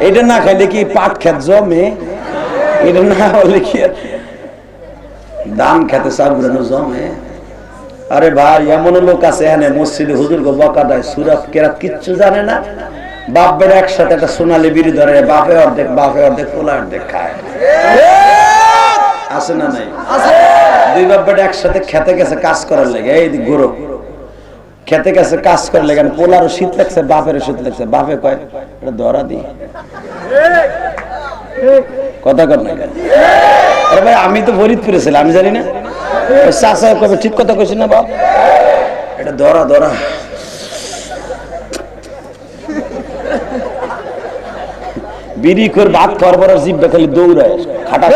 এটা না খাইলে কি পাট খেত জমে? এটা না হলে কি ধান খেতে চাগুড়ানো জমে? আরে ভাই, এমন লোক আছে এখানে মসজিদে হুজুর গো বকা দেয়, সুরাত কেরাত কিচ্ছু জানে না। বাপ বেটা একসাথে একটা সোনালী বিড়ি ধরে, বাপে অর্ধেক পোলা অর্ধেক খায়। আছে না নাই? দুই বাপ বেটা একসাথে খেতে গেছে কাজ করার লেগে, এই গরু খেতে গেছে কাজ করার লেগে, পোলারও শীত লাগছে, বাপেরও শীত লাগছে। বাপে কয় এটা ধরা দি, কথা কর না। আরে ভাই, আমি তো ফরিদপুরে ছিলাম, আমি জানি না? চাচা কবে ঠিক কথা কইছি না বাপ, এটা ধরা ধরা। বিড়ি করে ভাত খাওয়ার পর জিভটা খালি দৌড়ায় খাটা,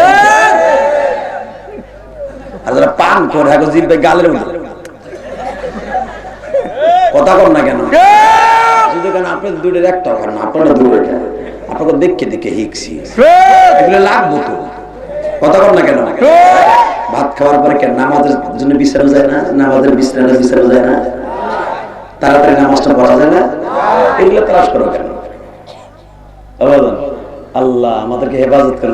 আর যারা পান করে এখন জিভটা গালের মধ্যে। কথা কর না কেন? যদি কেন আপনি দূরের একটা খান, আপনারা দূরে খান, আপনাকে দেখে দেখে হিকছি, এগুলো লাগবো তো। কথা কর না কেন? ভাত খাওয়ার পরে কেন নামাজের জন্য বিশ্রাম যায় না? নামাজের বিশ্রাম যায় না? তাড়াতাড়ি নামাজটা পড়া যায় না? এগুলো ক্লাস করো কেন? আল্লাহ আমাদেরকে হেফাজত করে।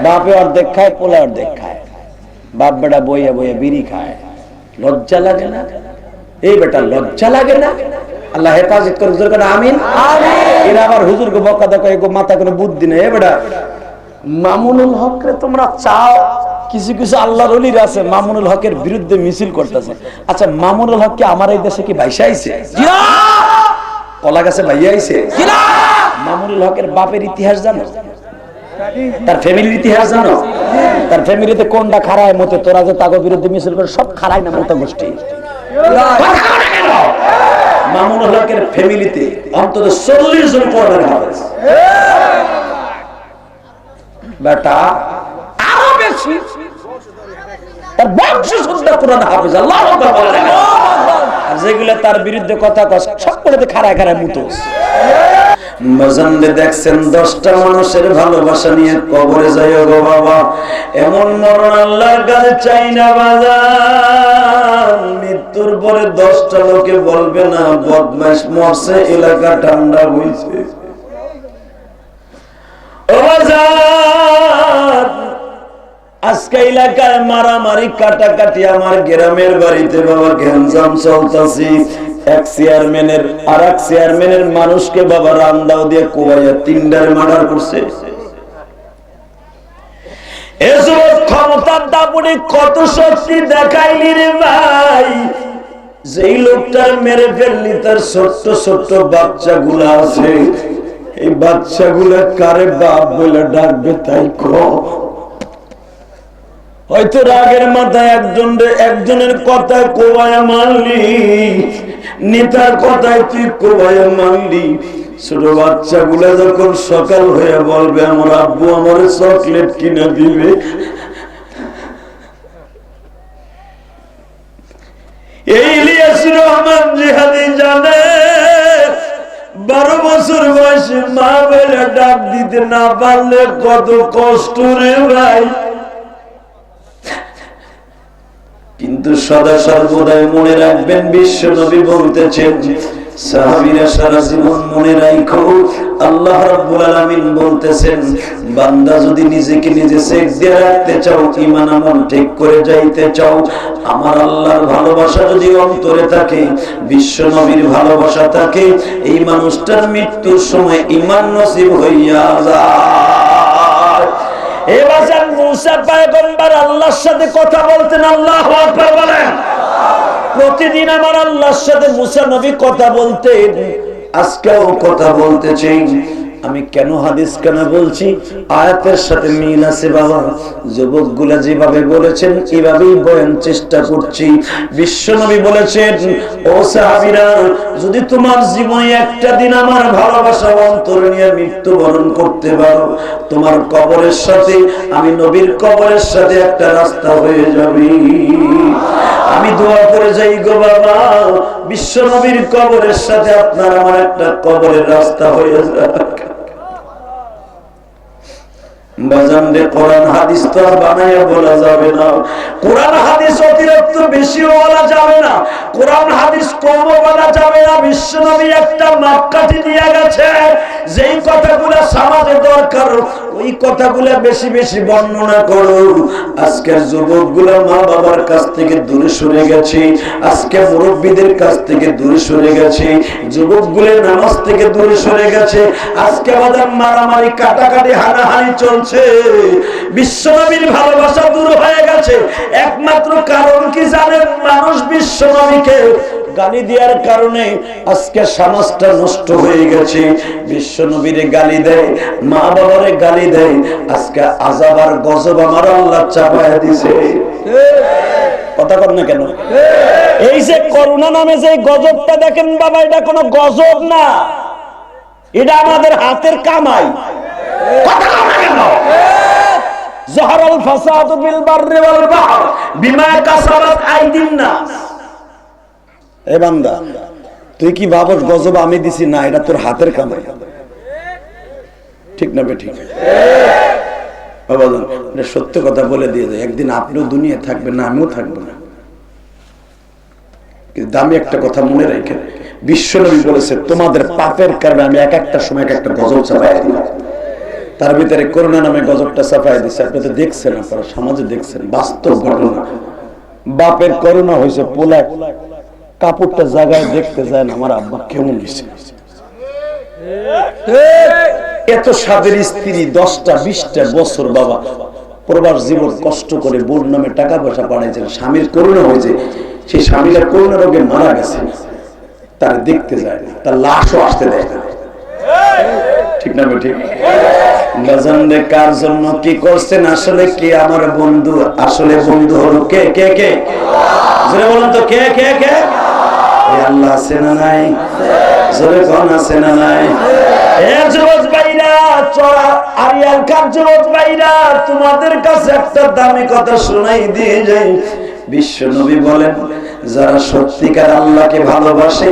বাপে অর্ধেক খায়, পোলা অর্ধেক খায়, বাপ বেটা বইয়া বইয়া বিড়ি খায়। লজ্জা লাগে না? এই বেটা লজ্জা লাগে না? আল্লাহ হেফাজত করে। আমিন। এরা আবার হুজুরকে বকা দেখো, মাথা কোনো বুদ্ধি নেই। এ বেটা মামুনুল হক রে তোমরা চাও, কিছু কিছু আল্লাহর ওলিরা আছে মামুনুল হকের বিরুদ্ধে মিছিল করতেছে। আচ্ছা, মামুনুল হক কি আমার এই দেশে কি ভাইসা আইছে? কলা গাছে ভাইয়া আইছে? মামুনুল হকের বাপের ইতিহাস জানো? তার ফ্যামিলির ইতিহাস জানো? তার ফ্যামিলিতে কোনটা খারায় মতে? তোরা যে তাকে বিরুদ্ধে মিছিল করে সব খারাই না মতো গোষ্ঠী। মামুনুল হকের ফ্যামিলিতে অন্তত 40 জন কোরআনের হাফেজ। বেটা আরো বেশি, তার বংশ শুদ্ধ কোরআন হাফেজ। আল্লাহু আকবার বলেন। আর যেগুলো তার বিরুদ্ধে কথা কয় সব করে খারায় খারায় মুতোস। মজন্দে দেখছেন 10টা মানুষের ভালোবাসা নিয়ে কবরে যায় গো বাবা, এমন মরণ আল্লাহর কাছে চাই না বাজার। মৃত্যুর পরে 10টা লোকে বলবে না বদমাশ মরছে, এলাকা ঠান্ডা হইছে। ও বাজার, আজকে এলাকায় মারামারি কাটাকাটি, আমার গ্রামের বাড়িতে বাবা গ্যাঞ্জাম চলতেছে। এক চেয়ারম্যানের আর এক চেয়ারম্যানের মানুষকে বাবা রান্দাও দিয়ে কোবাইয়া 3টারে মার্ডার করছে। এসব ক্ষমতার দাপটে কত শক্তি দেখাইলি রে ভাই। যেই লোকটা মেরে ফেললি তার ছোট্ট ছোট্ট বাচ্চাগুলা আছে, এই বাচ্চাগুলা কারে বাপ বলে ডাকবে তাই কও। হয়তো রাগের মাথায় একজনের কথা কোবায়া মারলি, নেতার কথায় তুই কোবায়া মারলি। ছোট বাচ্চাগুলা যখন সকাল হয়ে বলবে আমার আব্বু আমার চকলেট কিনে দিবে, এই ইলিয়াস রহমান জিহাদি জানে 12 বছর বয়সে মা বলে ডাক দিতে না পারলে কত কষ্ট রে ভাই। কিন্তু সদা সর্বদাই মনে রাখবেন, বিশ্ব নবী বলতেছেন সাহাবীরা সারা জীবন মনে রাখো, আল্লাহ রাব্বুল আলামিন বলতেছেন বান্দা যদি নিজেকে নিজে চেক দিয়ে রাখতে চাও, ঈমান আমল ঠিক করে যাইতে চাও, আমার আল্লাহর ভালোবাসা যদি অন্তরে থাকে, বিশ্ব নবীর ভালোবাসা থাকে, এই মানুষটার মৃত্যুর সময় ঈমান নসিব হইয়া যায়। এবার মুসা পয়গম্বর আল্লাহর সাথে কথা বলতেন, আল্লাহু আকবার বলেন। প্রতিদিন আমার আল্লাহর সাথে মুসা নবী কথা বলতেন, আজকেও কথা বলতেছেন। আমি কেন হাদিস কেন বলছি? আয়াতের সাথে মিল আছে বাবা। যুবকগুলা যেভাবে বলেছেন এভাবেই বয়ান চেষ্টা করছি। বিশ্বনবী বলেছেন, ও সাহাবীরা, যদি তোমার জীবনে একটা দিন আমার ভালোবাসা অন্তর নিয়ে মৃত্যুবরণ করতে পারো, তোমার কবরের সাথে আমি নবীর কবরের সাথে একটা রাস্তা হয়ে যাবে। আমি দোয়া করে যাই গো বাবা, বিশ্ব নবীর কবরের সাথে আপনার আমার একটা কবরের রাস্তা হয়ে যাক। বাজানরে কোরআন হাদিস তো বানায়া বলা যাবে না, কোরআন হাদিস অতিরিক্ত বেশিও বলা যাবে না, কোরআন হাদিস কমও বলা যাবে না। বিশ্বনবী একটা মাপকাঠি দিয়ে গেছে, যেই কথাগুলো সমাজে দরকার ওই কথাগুলো বেশি বেশি বর্ণনা করো। আজকের যুবকগুলো মা বাবার কাছ থেকে দূরে সরে গেছে, আজকে মুরব্বীদের কাছ থেকে দূরে সরে গেছে, যুবকগুলো নামাজ থেকে দূরে সরে গেছে, আজকে আমাদের মারামারি কাটাকাটি হানাহানি চলছে, বিশ্বনবীর ভালোবাসা দূর হয়ে গেছে। একমাত্র কারণ কি জানেন? মানুষ বিশ্বনবীকে গালি দেওয়ার কারণে আজকে সমাজটা নষ্ট হয়ে গেছে। বিশ্বনবীরে গালি দেয়, মা বাবারে গালি দেয়, আজকে আযাব আর গজব আমার আল্লাহ চাপায়া দিয়েছে। কথা কর না কেন? এই যে করোনা নামে যে গজবটা দেখেন বাবা, এটা কোনো গজব না, এটা আমাদের হাতের কামাই। কথা কর না কেন? যাহারাল ফাসাদু বিল বাররি ওয়াল বাহর বিমা কাসাবাত আইদিন নাস। এ বান্দা, তুই কি ভাবস গজব আমি দিছি? না, এটা তোর হাতের কামাই। ঠিক না বেঠিক? বাবা জান, এটা সত্য কথা বলে দিয়ে যায়। একদিন আপনিও দুনিয়া থাকবেন না, আমিও থাকবো না। কিন্তু দামি একটা কথা মনে রাখেন, বিশ্বনবী বলেছে তোমাদের পাপের কারণে আমি এক একটা সময় এক একটা গজব চাপাই দিই। তার ভিতরে করোনা নামে গজবটা চাপাই দিচ্ছে। আপনি তো দেখছেন, আপনারা সমাজে দেখছেন বাস্তব ঘটনা। বাপের করোনা হয়েছে, পোলা কাপড়টা জায়গায় দেখতে যায় না, আমার আব্বা কেমন হয়েছে। এত স্বাদের স্ত্রী, 10টা 20টা বছর বাবা প্রবাস জীবন কষ্ট করে বোন নামে টাকা পয়সা পাঠাইছেন, স্বামীর করোনা হয়েছে, সেই স্বামীরা করোনা রোগে মারা গেছে, তার দেখতে যায় না, তার লাশও আসতে দেয় না। ঠিক না ঠিক? গজন্দে কার জন্য কি করছেন? আসলে কি আমার বন্ধু? আসলে বন্ধু হলো কে? কে কে? জোরে বলুন তো, কে কে কে? আল্লাহ আছে না নাই? জোরে কোন আছে না নাই? যুবক ভাইরা, চড়া আরিয়াল কার যুবক ভাইরা, তোমাদের কাছে একটা দামি কথা শোনাই দিয়ে যাই। বিশ্ব নবী বলেন, যারা সত্যিকার আল্লাহকে ভালোবাসে,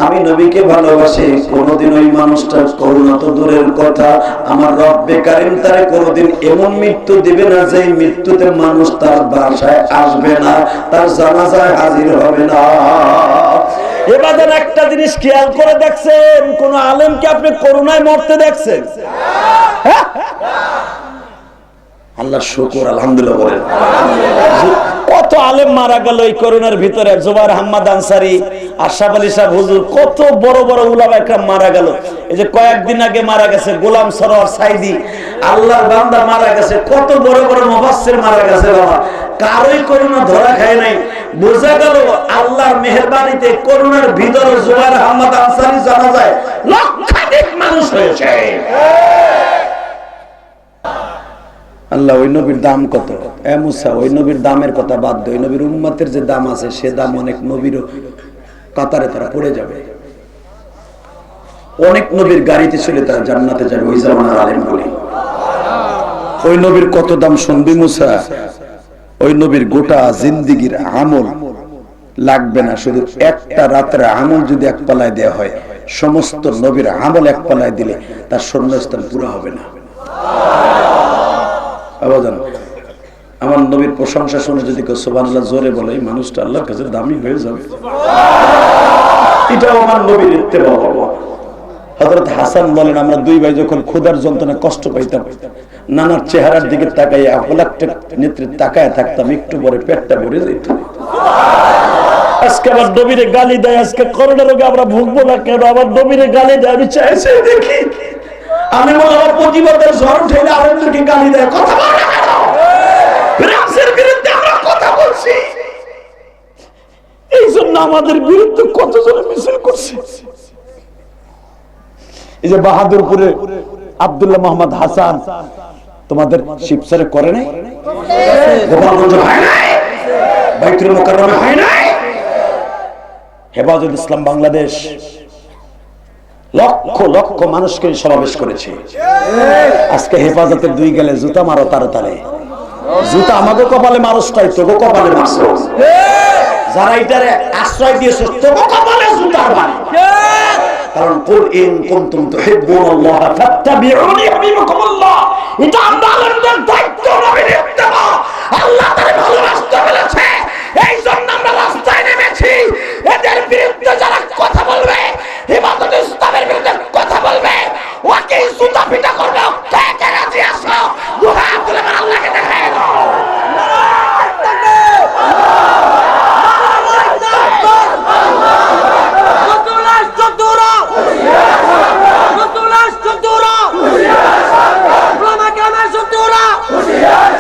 আমি নবীকে ভালোবাসে, কোনদিন ওই মানুষটার করুণা তো দূরের কথা, আমার রব্বে কারিম তারে কোনদিন এমন মৃত্যু দিবে না যে মৃত্যুতে মানুষ তার বাসায় আসবে না, তার জানাজায় হাজির হবে না। এবার একটা জিনিস খেয়াল করে দেখছেন, কোন আলেমকে আপনি করোনায় মরতে দেখছেন? আল্লাহ শুকর, আলহামদুলিল্লাহ বলেন। কত আলেম মারা গেল এই করোনার ভিতরে। জুবাইর আহমদ আনসারী, আশরাফ আলী সাহেব হুজুর, কত বড় বড় উলামা একরাম মারা গেল। এই যে কয়েকদিন আগে মারা গেছে গোলাম সরোয়ার সাইদি, আল্লাহর বান্দা মারা গেছে। কত বড় বড় মুফাসসির মারা গেছে বাবা, কারোই করোনা ধরা খায় নাই। বোঝা গেল আল্লাহর মেহেরবানিতে করোনার ভিতরে জুবাইর আহমদ আনসারী জানা যায় লক্ষাধিক মানুষ হয়েছে। আল্লাহ ওই নবীর দাম কত? এ মুসা, ওই নবীর দামের কথা বাদ দে, ওই নবীর উম্মতের যে দাম আছে সে দাম অনেক নবীরও কাতারে তারা পড়ে যাবে। অনেক নবীর গাড়িতে চলে তারা জান্নাতে যাবে ওই জামানার আলেমগুলি। ওই নবীর কত দাম শুনবি মুসা? ওই নবীর গোটা জিন্দেগীর আমল লাগবে না, শুধু একটা রাতের আমল যদি এক পালায় দেওয়া হয়, সমস্ত নবীর আমল এক পালায় দিলে তার শূন্যস্থান পুরো হবে না। আমার নবীর প্রশংসা শুনে যদি কেউ সুবহানাল্লাহ জোরে বলে, এই মানুষটা আল্লাহর কাছে দামি হয়ে যাবে। এটাও আমার নবীর ইত্তেবা। হযরত হাসান বলেন, আমরা দুই ভাই যখন ক্ষুধার যন্ত্রণায় কষ্ট পাইতাম, নানার চেহারার দিকে তাকাইয়া আকলাকটা নেত্রে তাকায় থাকতাম, একটু পরে পেটটা ভরে যেত। আজকে আমার নবীরে গালি দেয়, আজকে করোনা রোগে আমরা ভুগবো না কেন? আমার নবীরে গালি দেয়, আমি চাইছি দেখি আমি বলে আমার প্রতিবাদের ঝড় ঠেলে আরেকজনকে গালি দেয়। কথা বলে না কেন? ফ্রান্সের বিরুদ্ধে আমরা কথা বলছি, এই জন্য আমাদের বিরুদ্ধে কতজন মিছিল করছে। এই যে বাহাদুরপুরে আব্দুল্লাহ মোহাম্মদ হাসান তোমাদের শিবসারে করে নাই? গোপালগঞ্জ হয় নাই? বাইতুল মুকাররমে হয় নাই? হেফাজত ইসলাম বাংলাদেশ লক্ষ লক্ষ মানুষকে সমাবেশ করেছে। আজকে হেফাজতের দুই গেলে জুতা মারো তার তালে, জুতা আমাকে কপালে মানুষটাই তোকে কপালে মারছো, যারা এটারে আশ্রয় দিয়েছে তোকে কপালে জুতার বাড়ি। কারণ কুল ইন কুনতুম তুহিব্বুনাল্লাহ ফাত্তাবিউনি ইউহিব্বুকুমুল্লাহ, এটা আমরা আলেমদের দায়িত্ব, নবীর ইত্তেবা। আল্লাহ তাআলা ভালোবাসতে বলেছে, এই জন্য আমরা রাস্তায় নেমেছি। এদের বিরুদ্ধে যারা কথা বলবে, হেফাজত ইসলামের বিরুদ্ধে কথা বলবে, ওকে জুতা পিটা করবে, কে কে রাজি আছো? দুই হাত তুলে আল্লাহকে দেখায় দাও।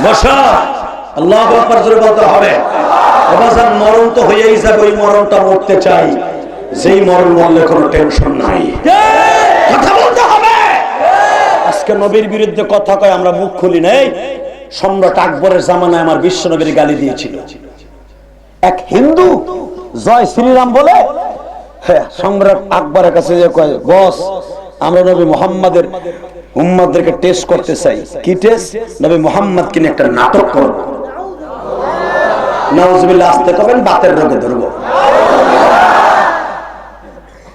বসা, আল্লাহু আকবার জোরে বলতে হবে। এবার মরণ তো হয়েই যাবে, ওই মরণটা মরতে চাই, যেই মরণ মরলে কোনো টেনশন নাই, কথা বলতে হবে। আজকে নবীর বিরুদ্ধে কথা কয় আমরা মুখ খুলি নাই। সম্রাট আকবরের জামানায় আমার বিশ্ব নবীর গালি দিয়েছিল এক হিন্দু, জয় শ্রীরাম বলে। হ্যাঁ, সম্রাট আকবরের কাছে যে কয়, বস আমরা নবী মুহাম্মাদের উম্মতদেরকে টেস্ট করতে চাই। কি টেস্ট? নবী মুহাম্মদ কিনে একটা নাটক করব। নাউজুবিল্লাহ, আসতে কবেন, বাতের রোগে ধরবো।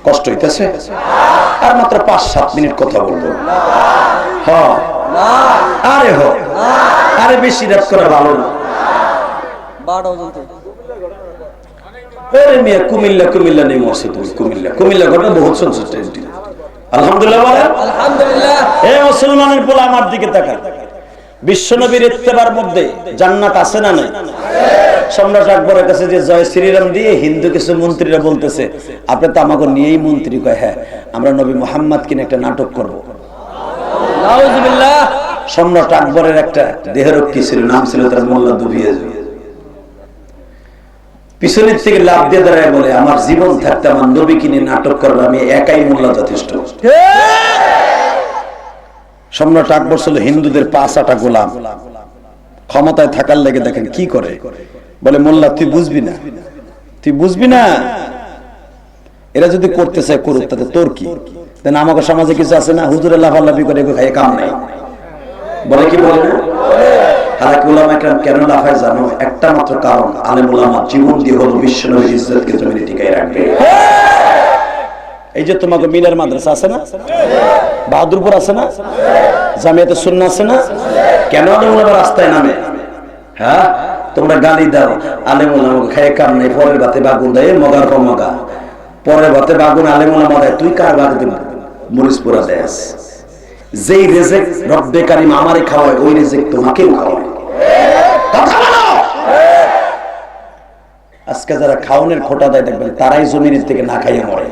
কষ্ট হইতেছে, আর মাত্র 5-7 মিনিট কথা বলবো। হ্যাঁ, আরে হ, আরে বেশি রাত করে ভালো না। আরে মিয়া, কুমিল্লা নেই মরছে তুমি। কুমিল্লা ঘটনা বহুত শুনছো। আলহামদুলিল্লাহ বলেন আলহামদুলিল্লাহ। এ মুসলমানের পোলা আমার দিকে তাকান। বিশ্বনবীর ইত্তেবার মধ্যে জান্নাত আছে না নাই? সম্রাট আকবরের কাছে যে জয় শ্রীরাম দিয়ে হিন্দু কিছু মন্ত্রীরা বলতেছে, আপনি তো আমাকে নিয়েই মন্ত্রী। কয়, হ্যাঁ, আমরা নবী মুহাম্মদ কিনে একটা নাটক করব। নাউজুবিল্লাহ। সম্রাট আকবরের একটা দেহরক্ষী ছিল, নাম ছিল তার মোল্লা দুভিয়াজ। পিছনের থেকে লাভ দিয়ে দাঁড়ায় বলে, আমার জীবন থাকতে আমার নবী কিনে নাটক করবো, আমি একাই মোল্লা যথেষ্ট। সম্রাট আকবর ছিল হিন্দুদের 5-8 গোলাম, ক্ষমতায় থাকার লেগে দেখেন কি করে। বলে, মোল্লা তুই বুঝবি না, এরা যদি করতে চায় করুক, তাতে তোর কি? আমাকে সমাজে কিছু আছে না, হুজুরে লাফালাফি করে খাই কাম নাই। বলে কি বলে না? কেন লাফায় জানো? একটা মাত্র কারণ, আলেম উলামা জীবন দিয়ে হলো বিশ্বনবীর ইজ্জতকে জমিনে টিকায় রাখবে। এই যে তোমাকে মিলার মাদ্রাসা আছে না, বাহাদুরপুর আছে না, জামিয়াতে সুন্নাহ আছে না, কেন আলেম উলামা রাস্তায় নামে? হ্যাঁ, তোমরা গালি দাও, আলেম উলামাকে খায় কাম নাই, পরের বাতে বাগুন দেয়, মগার পর মগা, পরের বাতে বাগুন আলেম উলামা দেয়, তুই কার বাতে মরিচ পোড়া দেস? যেই রেজেক রব্বে কারিম আমারে খাওয়ায়, ওই রেজেক তোমাকেও খাওয়ায়। কথা বলো। আজকে যারা খাওনের খোটা দেয় দেখবেন, তারাই জমিনের থেকে না খাইয়ে মরে।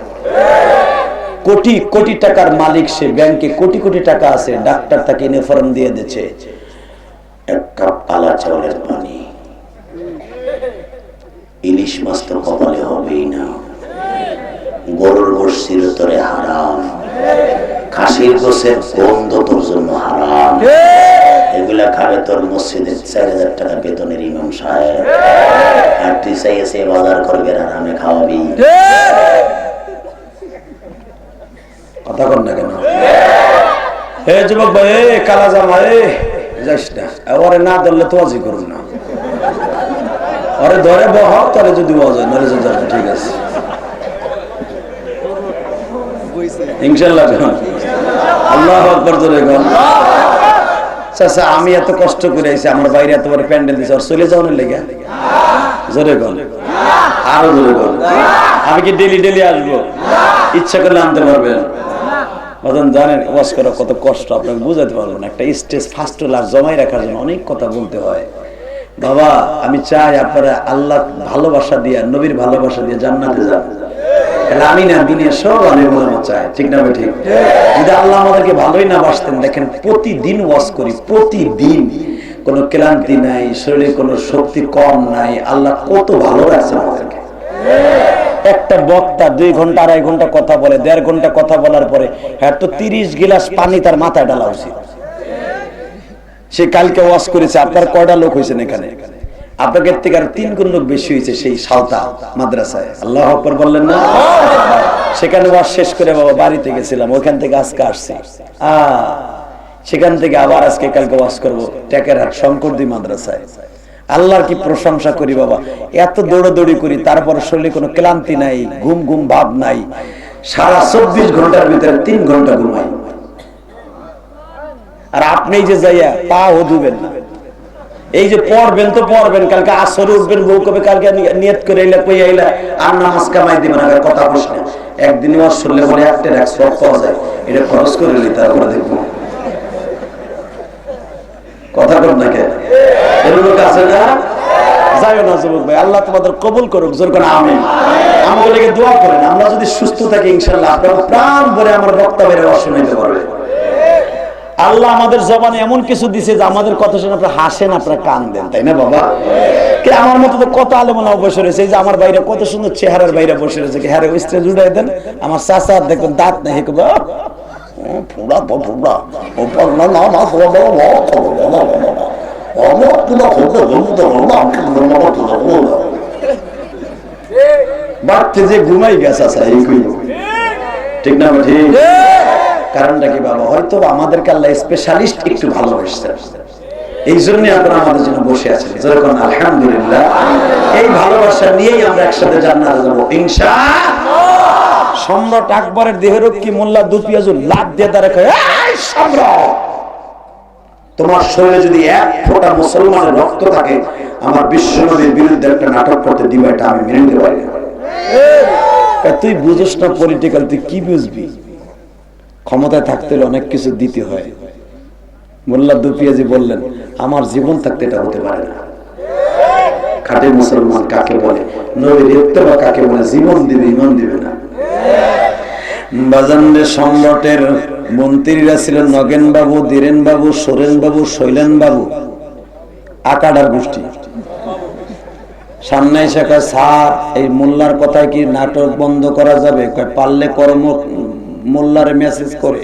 কোটি কোটি টাকার মালিক সে, ব্যাংকে কোটি কোটি টাকা আছে, ডাক্তার তাকে ইউনিফর্ম দিয়ে দিচ্ছে, 1 কাপ কালা চাউলের পানি, ইলিশ মাছ তো কপালে হবেই না, গরুর গোশত চিরতরে হারাম, খাসির গোশতের গন্ধ তোর জন্য হারাম, এগুলা খাবে তোর মসজিদের 4000 টাকা বেতনের ইমাম সাহেব, আর তুই চাইছে বাজার করবে আরামে খাওয়াবি। কথা কর না কেন? হে যুবক ভাই, কালা জামা যাস না, ওরে না ধরলে তো আজি করুন না, ওরে ধরে বহ, তোরে যদি বজায় নলে যাবে, ঠিক আছে ইনশাআল্লাহ। আল্লাহু আকবার জোরে বল। চাচা, আমি এত কষ্ট করে আইছি, আমার বাইরে এত বড় প্যান্ডেল দিছে, আর চলে যাওয়ার লেগে, জোরে বল, আরো জোরে বল। আমি কি ডেলি আসবো? ইচ্ছা করলে আনতে পারবেন। জানেন ওয়াজ করা কত কষ্ট, আপনাকে বুঝাতে পারবো না। একটা স্টেজ ফার্স্ট লাভ জমাই রাখার জন্য অনেক কথা বলতে হয়। বাবা, আমি চাই আপনারা আল্লাহ ভালোবাসা দিয়ে, নবীর ভালোবাসা দিয়ে জান্নাতে যান। আমি না, দুনিয়া সব আলেম ওলামা চায়, ঠিক না? ঠিক। যদি আল্লাহ আমাদেরকে ভালোই না বাসতেন, দেখেন প্রতিদিন ওয়াজ করি, প্রতিদিন কোনো ক্লান্তি নাই, শরীরে কোনো শক্তি কম নাই, আল্লাহ কত ভালো রাখছে আমাদেরকে। একটা বক্তা 2 ঘন্টা 2.5 ঘন্টা কথা বলে, 1.5 ঘন্টা কথা বলার পরে হ্যাঁ তো 30 গিলাস পানি তার মাথায় ঢালা উচিত। সে কালকে ওয়াজ করেছে, আপনার কয়টা লোক হয়েছেন এখানে? আপনাকে থেকে আর 3 গুণ লোক বেশি হয়েছে সেই সালতা মাদ্রাসায়। আল্লাহু আকবার বললেন না? সেখানে ওয়াজ শেষ করে বাবা বাড়িতে গেছিলাম, ওইখান থেকে আজকে আসছি। সেখান থেকে আবার আজকে কালকে ওয়াজ করবো টেকেরহাট শঙ্করদি মাদ্রাসায়। আল্লাহর কি প্রশংসা করি বাবা, এত দৌড়াদৌড়ি করি, তারপর শরীরে কোনো ক্লান্তি নাই, ঘুম ভাব নাই, সারা 24 ঘন্টার ভিতরে 3 ঘন্টা ঘুমাই। আর আপনি যে যাইয়া পাও ধুবেন না, এই যে পড়বেন তো পড়বেন, কালকে আসরে উঠবেন, বউ কবে কালকে নিয়ত করে এলা কই আইলা আর নামাজ কামাই দিবেন না, কথা বলছ না। একদিনই ওয়াজ শুনলে বলে একটা এক সব পাওয়া যায়, এটা খরচ করে নিই, তারপরে দেখবো কথা কর না কেন, এরকম আছে না? যাইও না যুবক ভাই, আল্লাহ তোমাদের কবুল করুক, জোর করে আমিন। আমাদের লেগে দোয়া করেন, আমরা যদি সুস্থ থাকি ইনশাআল্লাহ আপনারা প্রাণ ভরে আমার বক্তব্যের আওয়াজ শুনাইতে পারবে। আল্লাহ আমাদের জবানে এমন কিছু দিছে যে আমাদের কথা শুনে আপনারা হাসেন, আপনারা কান দেন, তাই না বাবা? কে আমার মতো তো কত আলেমনা বসে রয়েছে, এই যে আমার বাইরে কত সুন্দর চেহারার বাইরে বসে রয়েছে, কি হ্যাঁ স্টেজ উঠাই দেন, আমার চাচা দেখবেন দাঁত নেই, ফুড়া তো ফুড়া না না না বাড়তে যে ঘুমাই গেছে, ঠিক না? ঠিক। কারণটা কি বাবা? হয়তো আমাদেরকে আল্লাহ স্পেশালিস্ট একটু ভালোবাসছেন, এই জন্য আপনারা আমাদের জন্য বসে আছেন। যেরকম আলহামদুলিল্লাহ, এই ভালোবাসা নিয়েই আমরা একসাথে জান্নাতে যাব ইনশাআল্লাহ। সম্রাট আকবরের দেহরক্ষী মোল্লা দুপিয়াজুল লাত দিয়ে দাঁড়ায়, এই সম্রাট, তোমার শরীরে যদি এক ফোঁটা মুসলমানের রক্ত থাকে, আমার বিশ্বনবীর বিরুদ্ধে একটা নাটক করতে দিবা, এটা আমি মেনে নিতে পারি না। তুই বুঝিস না পলিটিক্যাল, তুই কি বুঝবি? ক্ষমতায় থাকতে হলে অনেক কিছু দিতে হয়। মোল্লা দুপিয়াজি বললেন, আমার জীবন থাকতে এটা হতে পারে না। খাঁটি মুসলমান কাকে বলে, নবীর ইত্তেবা কাকে বলে, জীবন দিবে ইমান দিবে না। বাজানরে সম্রাটের মন্ত্রীরা ছিলেন নগেন বাবু, ধীরেন বাবু, সোরেন বাবু, শৈলেন বাবু, আকাডার গোষ্ঠী। সামনে এসে কয়, স্যার এই মোল্লার কথায় কি নাটক বন্ধ করা যাবে? কয় পারলে কর্ম মোল্লারে মেসেজ করে,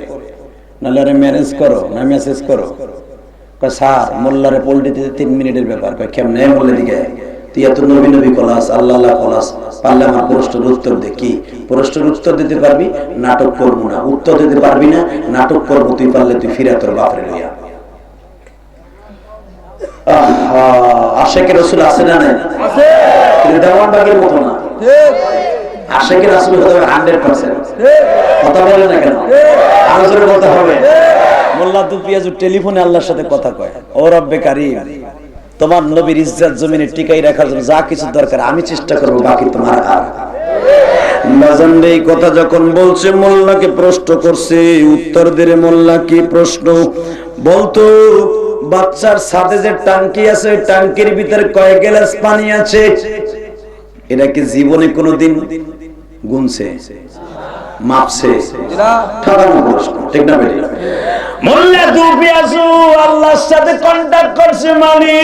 নাহলে ম্যারেজ করো, না মেসেজ করো। কয় স্যার মোল্লারে পোল্ট্রিতে 3 মিনিটের ব্যাপার। কয় কেমনে? বলে দিকে তুই এত নবী নবী কলাস, আল্লাহ আল্লাহ কলাস, পারলে আমার প্রশ্নের উত্তর দে। কি প্রশ্নের উত্তর দিতে পারবি? নাটক করবো না। উত্তর দিতে পারবি না? নাটক করবো। তুই পারলে তুই ফিরা তোর বাপরে লইয়া। আশেকের রাসূল আছে না নাই? আছে। কিন্তু দেওয়ানবাগের মতো না। ঠিক। আশেকের রাসূল হতে হবে 100%। ঠিক। কথা বলে না কেন? আলোচনা করতে হবে। মোল্লা দুপিয়াজু টেলিফোনে আল্লাহর সাথে কথা কয়, ও রব্বে কারীম, তোমার নবীর ইজ্জত জমিনে টিকাই রাখার জন্য যা কিছু দরকার আমি চেষ্টা করব, বাকি তোমার হাত। বাজানরে এই কথা যখন বলছে, মোল্লাকে প্রশ্ন করছে, উত্তর দিলে মোল্লা কি প্রশ্ন বলতো? বাচ্চার সাথে যে টাঙ্কি আছে, ওই টাঙ্কির ভিতরে কয় গ্লাস পানি আছে? এটা কি জীবনে কোনোদিন গুনছে, মাপছে? ঠিক না বেটি? মোল্লা দুপিয়াজু আল্লাহর সাথে কন্টাক্ট করছে, মালিক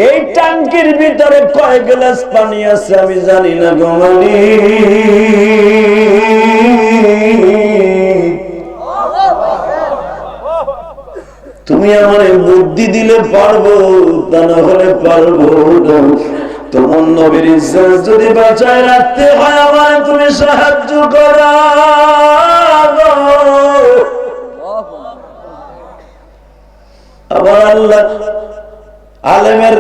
এই টাঙ্কির ভিতরে কয় গ্লাস পানি আছে আমি জানি না গো মালিক, তুমি আমার বুদ্ধি দিলে পারবো, তা না হলে পারবো না। তোমার নবীর ইজ্জত যদি বাঁচায় রাখতে হয়, আমার তুমি সাহায্য করো। আবার আল্লাহ আলেমের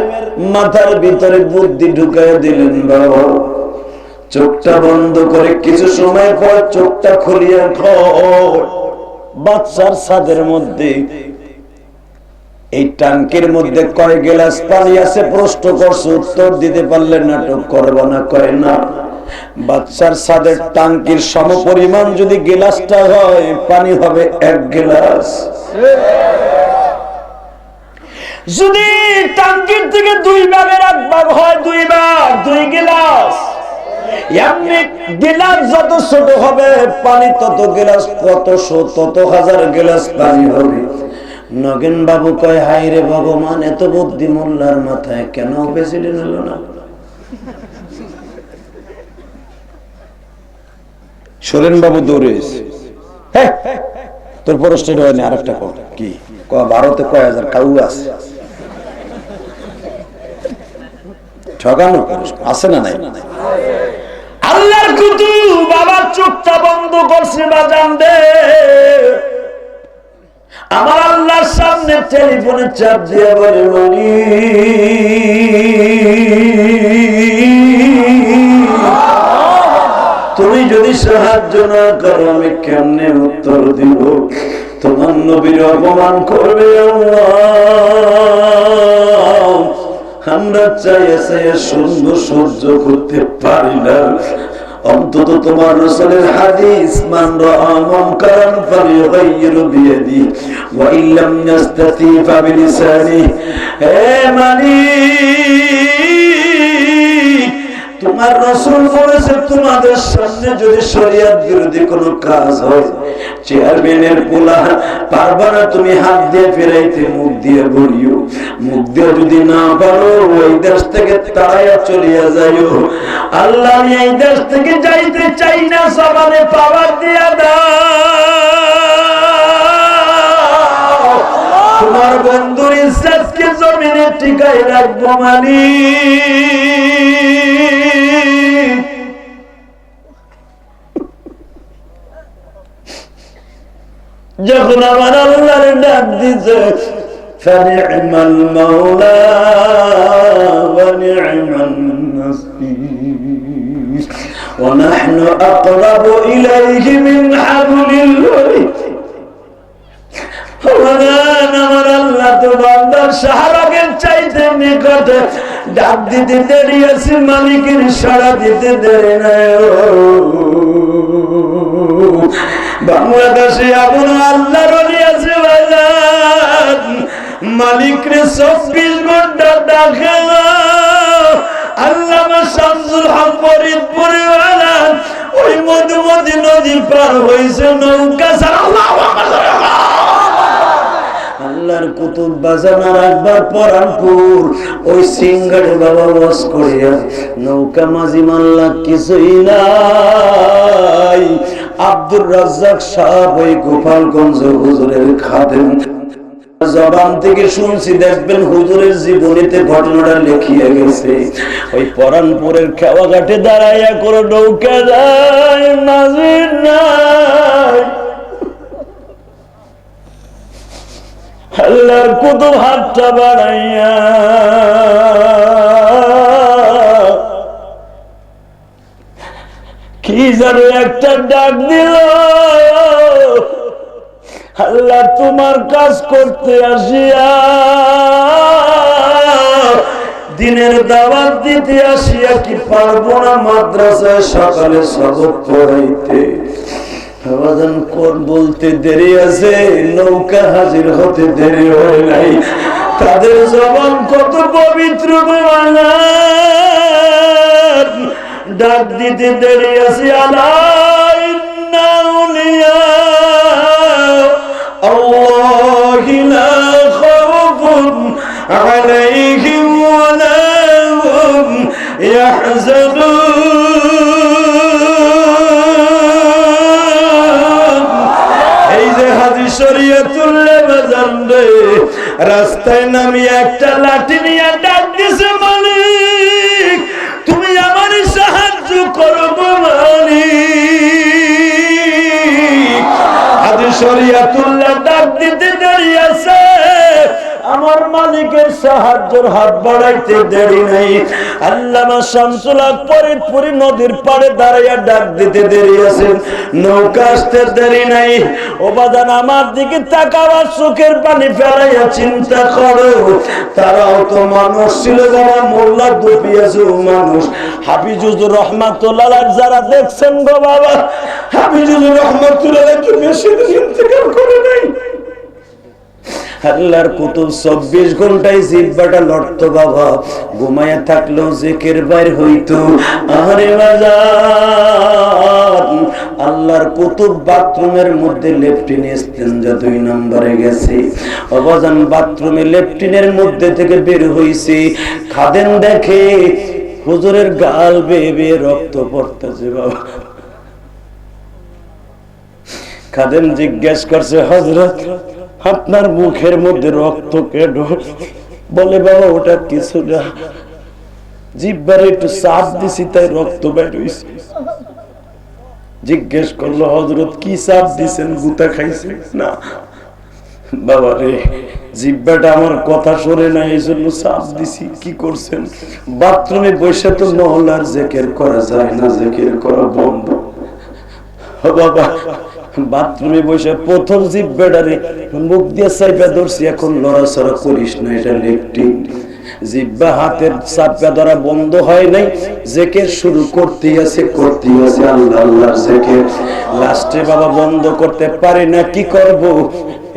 মাথার ভিতরে বুদ্ধি ঢুকাই দিলেন, বাবা চোখটা বন্ধ করে কিছু সময় পর চোখটা খুলিয়া বাচ্চার ছাদের মধ্যে এই টাঙ্কির মধ্যে কয় গ্লাস পানি আছে প্রশ্ন করছে, উত্তর দিতে পারলে নাটক করবো না। কয় না, বাচ্চার ছাদের টাঙ্কির সমপরিমাণ যদি গ্লাসটা হয়, পানি হবে 1 গ্লাস। যদি টাঙ্কির থেকে 2 ভাগের 1 ভাগ হয়, 2 ভাগ 2 গ্লাস। এমনি গ্লাস যত ছোট হবে পানি তত গ্লাস, কত তত হাজার গ্লাস পানি হবে। নগেন বাবু কয়, হায় রে ভগবান, এত বুদ্ধি মোল্লার মাথায় কেন প্রেসিডেন্ট হলো না? সোরেন বাবু দৌড়ে এসে, তোর প্রশ্ন হয়নি, আর একটা কথা কি ভারতে কয় হাজার কাউ আছে, ঠকানো আছে না নাই? আল্লাহর কুতুব বাবার চোখটা বন্ধ করছে, বাজান দে আমার আল্লাহর সামনে টেলিফোনে চাপ দিয়ে বলে, তুমি যদি সাহায্য না করো আমি কেমনে উত্তর দিব? তোমার নবীর অপমান করবে আল্লাহ। আমরা চাইয়ে চাইয়ে সুন্দর সহ্য করতে পারি না। অন্তত তোমার রাসূলের হাদিস, মান রাআ মুনকারান ফালিয়ুগাইয়িরু বিয়াদিহি ওয়া ইল্লাম ইয়াস্তাতি ফাবিলিসানিহি। হে মালিক, তোমার রাসূল বলেছে তোমাদের সামনে যদি শরীয়ত বিরোধী কোনো কাজ হয়, চেয়ারম্যানের পোলা পারবা না তুমি হাত দিয়ে ফেরাইতে, মুখ দিয়ে বলিও। মুখ দিয়ে যদি না পারো ওই দেশ থেকে তাড়াইয়া চলিয়া যাইও। আল্লাহ আমি এই দেশ থেকে যাইতে চাই না, জবানে পাওয়ার দিয়া দাও। তোমার বন্ধুর ইজ্জতকে জমিনে টিকাই রাখবো মালিক। যখন আমার আল্লাহর ডাক দিছে, ফানি'মাল মাওলা ওয়া নি'মান নাসীর ওয়া নাহনু আকরাবু ইলাইহি মিন হাবলিল ওয়ারিদ। আমার আল্লাহ তো বান্দার শাহরাগের চাইতে নিকটে, ডাক দিতে দেরি আছে, মালিকের সাড়া দিতে দেরি নাই। বাংলাদেশে এমন আল্লাহর ওলি আছে বাজার, মালিকরে 24 ঘন্টা ডাকে। আল্লামা শামসুল হক ফরিদপুরে ওই মধুমতি নদী পার হয়েছে নৌকা ছাড়া। আল্লাহর কুতুব বাজানার একবার পরানপুর ওই সিঙ্গারে বাবা ওয়াজ করিয়া নৌকা মাঝি মাল্লা কিছুই নাই। আব্দুর রাজ্জাক সাহেব ওই গোপালগঞ্জ হুজুরের খাদেম, জবান থেকে শুনছি, দেখবেন হুজুরের জীবনীতে ঘটনাটা লিখিয়ে গেছে। ওই পরানপুরের খেওয়া ঘাটে দাঁড়াইয়া করে নৌকা যায়, মাঝি নাই। আল্লাহর কুতুব হাতটা বাড়াইয়া কি যেন একটা ডাক দিল, আল্লাহ তোমার কাজ করতে আসিয়া, দিনের দাওয়াত দিতে আসিয়া কি পারবো না মাদ্রাসায় সকালে সবক পড়াইতে? কোন বলতে দেরি আছে, নৌকা হাজির হতে দেরি হয় নাই। তাদের জবান কত পবিত্র, ডাক দিতে দেরি আছে। আল্লাহ ইন্না আউলিয়া আল্লাহি লা খাউফুন আলাইহিম ওয়া লা হুম ইয়াহজানুন। শরীয়তুল্লাহ বাজার রাস্তায় নামিয়ে একটা লাঠি নিয়ে ডাক দিছে, মালিক তুমি আমার সাহায্য করবো মালিক। আদি শরীয়তুল্লাহ ডাক দিতে দেরি আছে, আমার মালিকের সাহায্যের হাত বাড়াইতে দেরি নাই। আল্লামা শামসুল হক ফরিদপুরি নদীর পাড়ে দাঁড়াইয়া ডাক দিতে দেরি আছে, নৌকা আসতে দেরি নাই। ও বাজান আমার দিকে তাকাবার চোখের পানি ফেলাইয়া চিন্তা করো, তারাও তো মানুষ ছিল যারা মোল্লা দুপিয়াছে মানুষ। হাফিজুর রহমাতুল্লাহ যারা দেখছেন গো বাবা, হাফিজুর রহমাতুল্লাহ কি বেশি দিন ইন্তেকাল করে নাই। আল্লাহর কুতুব 24 ঘন্টায় জিহ্বাটা লড়তো বাবা, ঘুমায়া থাকলেও জিকির বাইর হইতো। আরে বাজার, আল্লাহর কুতুব বাথরুমের মধ্যে লেফটিন ইস্তেঞ্জা 2 নম্বরে গেছে। অবাজান বাথরুমে লেফটিনের মধ্যে থেকে বের হইছে, খাদেম দেখে হুজুরের গাল বেয়ে বেয়ে রক্ত পড়তেছে বাবা। খাদেম জিজ্ঞেস করছে, হযরত আপনার মুখের মধ্যে রক্ত কেন? বলে বাবা ওটা কিছু না, জিহ্বারে একটু চাপ দিছি তাই রক্ত বের হইছে। জিজ্ঞেস করলো, হযরত কি চাপ দিছেন? গুতা খাইছে? না বাবা রে, জিহ্বাটা আমার কথা শোনে না, এই জন্য চাপ দিছি। কি করছেন? বাথরুমে বসে তো নহলার জিকির করা যায় না, জিকির করা বন্ধ। বাবা বাথরুমে বসে প্রথম জিব্বাটারে মুখ দিয়ে চাইপা ধরছি, এখন লড়াচড়া করিস না, এটা লেপটিন। জিব্বা হাতের চাপা ধরা বন্ধ হয় নাই, জিকির শুরু করতে আছে আল্লাহ আল্লাহর জিকির। লাস্টে বাবা বন্ধ করতে পারি না, কি করব?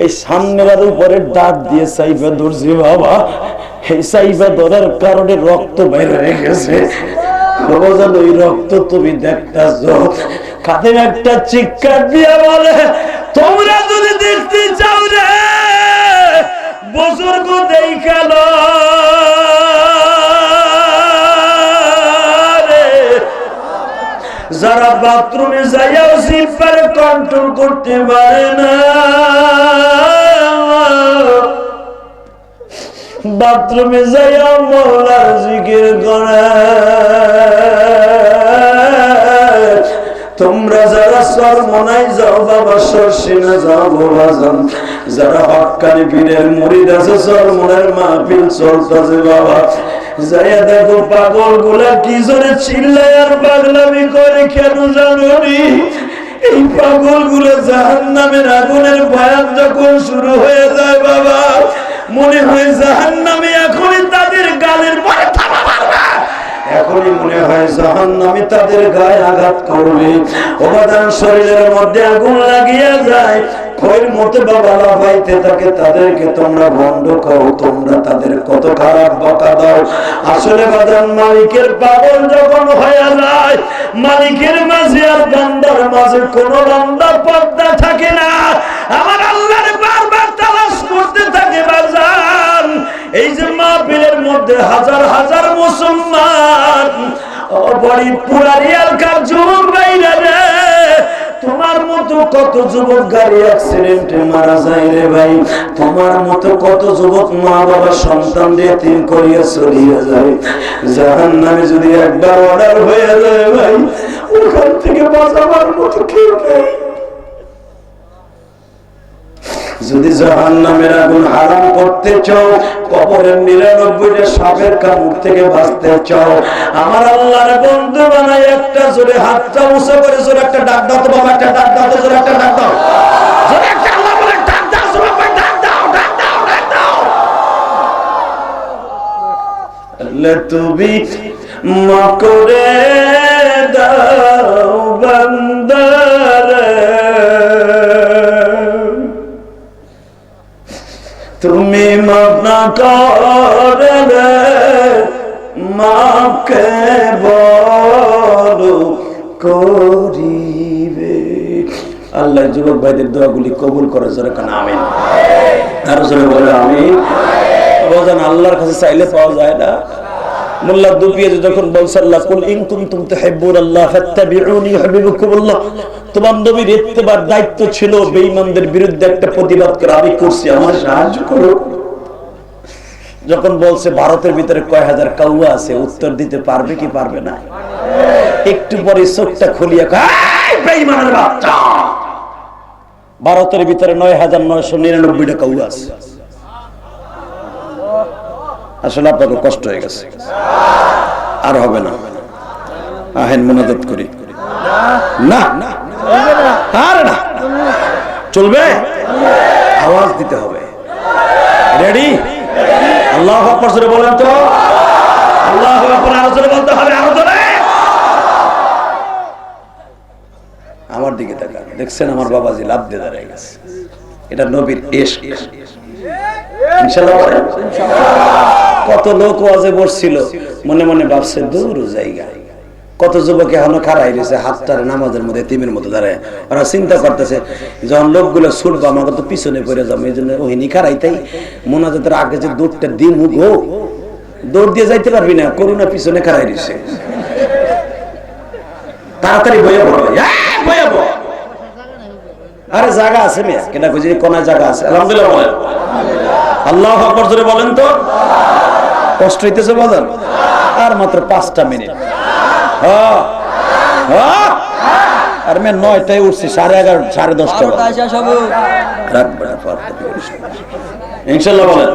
এই সামনের উপরে দাঁত দিয়ে চাইপা ধরছি বাবা। এই চাইপা ধরার কারণে রক্ত বাইরে হয়ে গেছে। ওই রক্ত তুমি দেখতেছ। কাদের একটা চিৎকার দিয়া বলে, তোমরা যদি দেখতে চাও রে বুজুর্গ দেখাল যারা বাথরুমে যাইয়াও জিহ্বারে কন্ট্রোল করতে পারে না, বাথরুমে যাইয়াও মওলার জিকির করে। তোমরা যারা সরমনাই যাও বাবা, সরসিনা যাও বাবা, যারা হক্কানি পীরের মুরিদ আছে, সরমনের মাহফিল চলতেছে বাবা, যাইয়া দেখো পাগল গুলা কি জোরে চিল্লায় আর পাগলামি করে, কেন জানি? এই পাগল গুলো জাহান্নামের আগুনের বয়ান যখন শুরু হয়ে যায় বাবা, মনে হয় জাহান্নামে এখনই তাদের গালের পরে থামা মারবে, এখনই মনে হয় জাহান্নামে তাদের গায়ে আঘাত করবে। ওবাদান শরীরের মধ্যে আগুন লাগিয়ে যায়, খৈর মতো বাবা লাফাইতে থাকে। তাদেরকে তোমরা ভণ্ড কও, তোমরা তাদের কত খারাপ বকা দাও। আসলে বাদান মালিকের পাগল যখন হয়ে যায়, মালিকের মাঝে আর বান্দার মাঝে কোন বান্দা পর্দা থাকে না। আমার আল্লাহর বারবার তালাশ করতে থাকে বাজান। এই যে মাহফিলের মধ্যে হাজার হাজার মুসলমান, বড়ি পুরারিয়াল কার যুবক ভাইরা রে, তোমার মতো কত যুবক গাড়ি অ্যাক্সিডেন্টে মারা যায় রে ভাই। তোমার মতো কত যুবক মা বাবা সন্তান দিয়ে তিন করিয়া চলিয়ে যায়। জাহান্নামে যদি একবার অর্ডার হয়ে যায় ভাই, ওখান থেকে বাঁচাবার মতো কেউ নেই। যদি জাহান্নামের আগুন হারাম করতে চাও, কবরের 99টা সাপের কামড় থেকে বাঁচতে চাও, আমার আল্লাহর বন্ধু বানাই একটা জোরে হাতটা উঁচু করে জোরে একটা ডাক দাও তো বাবা, একটা ডাক দাও তো, জোরে একটা ডাক দাও, জোরে একটা আল্লাহ বলে ডাক দাও, জোরে ডাক দাও, ডাক দাও, ডাক দাও। আল্লাহ তুমি মাফ করে দাও বান্দারে, তুমি মাফ না করলে মাফকে বড় করিবে। আল্লাহ যুবক ভাইদের দোয়াগুলি কবুল করে, জোরে কান আমিন। আরো জোরে বলে আমিন। বাজান আল্লাহর কাছে চাইলে পাওয়া যায় না। মোল্লা দুপিয়ে যখন বলছে আল্লাহ কুল ইন কুনতুম তুহিব্বুনাল্লাহ ফাত্তাবিউনি ইউহিব্বুকুমুল্লাহ, তোমার নবীর ইত্তেবার দায়িত্ব ছিল বেঈমানদের বিরুদ্ধে একটা প্রতিবাদ করা, আমি করছি, আমার সাহায্য করো। যখন বলছে ভারতের ভিতরে কয় হাজার কাউয়া আছে, উত্তর দিতে পারবে কি পারবে না? একটু পরে চোখটা খুলিয়া কয় বেঈমানের বাচ্চা, ভারতের ভিতরে ৯৯৯৯টা কাউয়া আছে। আসলে আপনাকে কষ্ট হয়ে গেছে, আর হবে না। আহেন মুনাজাত করি না, আর না চলবে, আওয়াজ দিতে হবে। রেডি? আল্লাহু আকবার জোরে বলেন তো, আল্লাহু আকবার আরো জোরে বলতে হবে, আরো জোরে। আমার দিকে তাকান, দেখছেন আমার বাবাজি লাভ দিয়ে দাঁড়িয়ে গেছে। এটা নবীর ইশক। ইনশাআল্লাহ বলেন কত লোক ওয়াজে বসছিল, মনে মনে ভাবছে দূর জায়গা। কত যুবক এখনো খাড়াই রয়েছে, হাতটারে নামাজের মধ্যে তিমের মতো দাঁড়ায়। ওরা চিন্তা করতেছে যখন লোকগুলো ছুটবো আমাকে তো পিছনে পড়ে যাবো, এই জন্য ওহিনী খাড়াইতাই মোনাজাতের আগে যে দৌড়টা দিম গো, দৌড় দিয়ে যাইতে পারবি না, করুণা পিছনে খাড়াই রয়েছে। তাড়াতাড়ি বইয়া পড়বে, বইয়া পড়। আরে জায়গা আছে মেয়ে, কেনা খুঁজি কোনায় জায়গা আছে। আলহামদুলিল্লাহ বলেন, আল্লাহু আকবার জোরে বলেন তো। কষ্ট হইতেছে বাজার, আর মাত্র 5টা মিনিট। আর মেয়ে 9টায় উঠছি, 11:30 10:30 ইনশাআল্লাহ বলেন।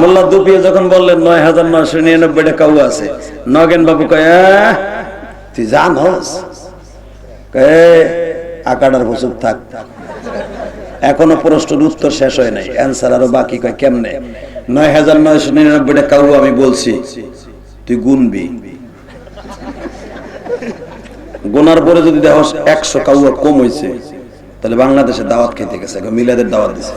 মোল্লা দুপিয়ে যখন বললেন ৯৯৯৯টা কাউ আছে, নগেন বাবু কয় তুই জানস, আকাটার হুজুর থাক, এখনো প্রশ্নের উত্তর শেষ হয় নাই, অ্যান্সার আরো বাকি। কয় কেমনে? ৯৯৯৯টা কাউ আমি বলছি, তুই গুনবি, গোনার পরে যদি দেখো ১০০ কাউয়া কম হয়েছে, তাহলে বাংলাদেশে দাওয়াত খেতে গেছে, মিলাদের দাওয়াত দিছে।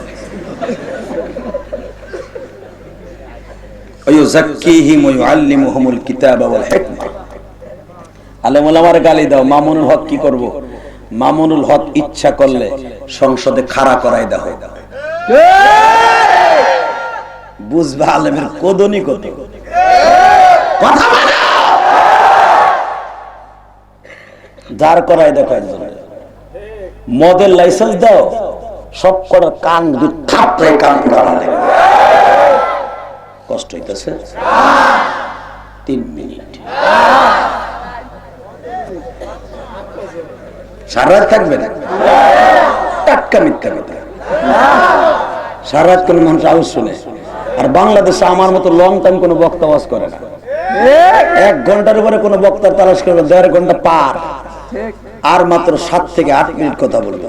আলেম ওলামার গালি দাও, মামুনুল হক কি করব? মামুনুল হক ইচ্ছা করলে সংসদে খাড়া করাই দাও, বুঝবা আলেমের কদনি কত। কথা বলো, দাঁড় করাই দেখো একজন। মদের লাইসেন্স দাও, সব করার কান থাপড়ে কান পুরালে কষ্ট হইতেছে। 3 মিনিট সারা রাত থাকবে না, টাটকা মিথ্যা কথা। সারা রাত কোন মানুষ আওয়াজ শুনে। আর বাংলাদেশে আমার মতো লং টাইম কোন বক্তা আওয়াজ করে না। 1 ঘন্টার উপরে কোন বক্তার তালাশ করবে, 1.5 ঘন্টা পার, আর মাত্র 7 থেকে 8 মিনিট কথা বলবো।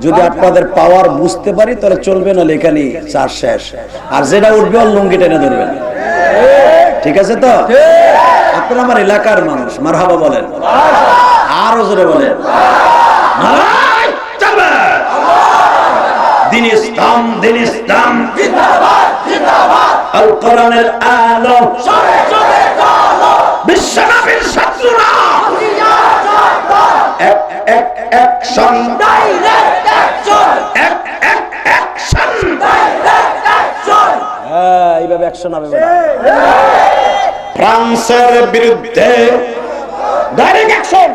যদি আপনাদের পাওয়ার বুঝতে পারি তাহলে চলবে, না এখানে চার শেষ। আর যেটা উঠবে ওর লুঙ্গি টেনে ধরবেন, ঠিক আছে তো? আপনারা আমার এলাকার মানুষ, মারহাবা বলেন, আরো জোরে বলেন। দিন ইসলাম, দিন ইসলাম জিন্দাবাদ, জিন্দাবাদ। আল কোরআনের আলো, বিশ্বনবীর শত্রুরা action, direct action, action, direct action. হ্যাঁ, এইভাবে অ্যাকশন হবে। ফ্রান্সের বিরুদ্ধে ডাইরেক্ট অ্যাকশন,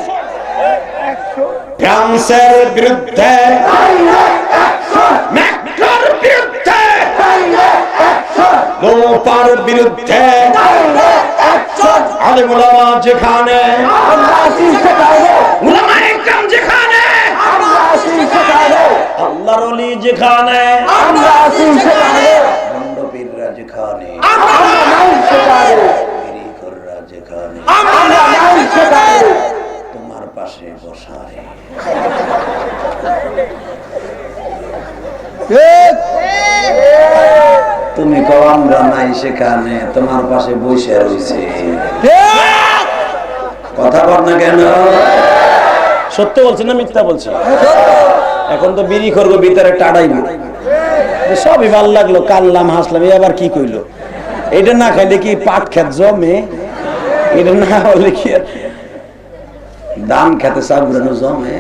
ফ্রান্সের বিরুদ্ধে ডাইরেক্ট অ্যাকশন, ম্যাক্রোর বিরুদ্ধে ডাইরেক্ট অ্যাকশন, লোপার বিরুদ্ধে ডাইরেক্ট অ্যাকশন। আলেম ওলামা যেখানে আমরা আছি সেখানে, উলামায়ে কেরাম যেখানে আমরা আছি সেখানে, আল্লাহর ওলি যেখানে আমরা আছি সেখানে, বন্ড পীররা যেখানে আমরা নাই সেখানে, পীররা যেখানে আমরা নাই সেখানে, তোমার পাশে বসারে। তুমি কও আমরা নাই সেখানে, তোমার পাশে বসে রয়েছে। কথা বল না কেন? সত্য বলছি না মিথ্যা বলছি? এখন তো বিড়ি করবো ভিতরে টাড়াই না, সবই ভাল লাগলো, কানলাম, হাসলাম, আবার কি কইলো? এটা না খাইলে কি পাট খেত জমে? এটা না হলে কি ধান খেতে চাগুড়ানো জমে?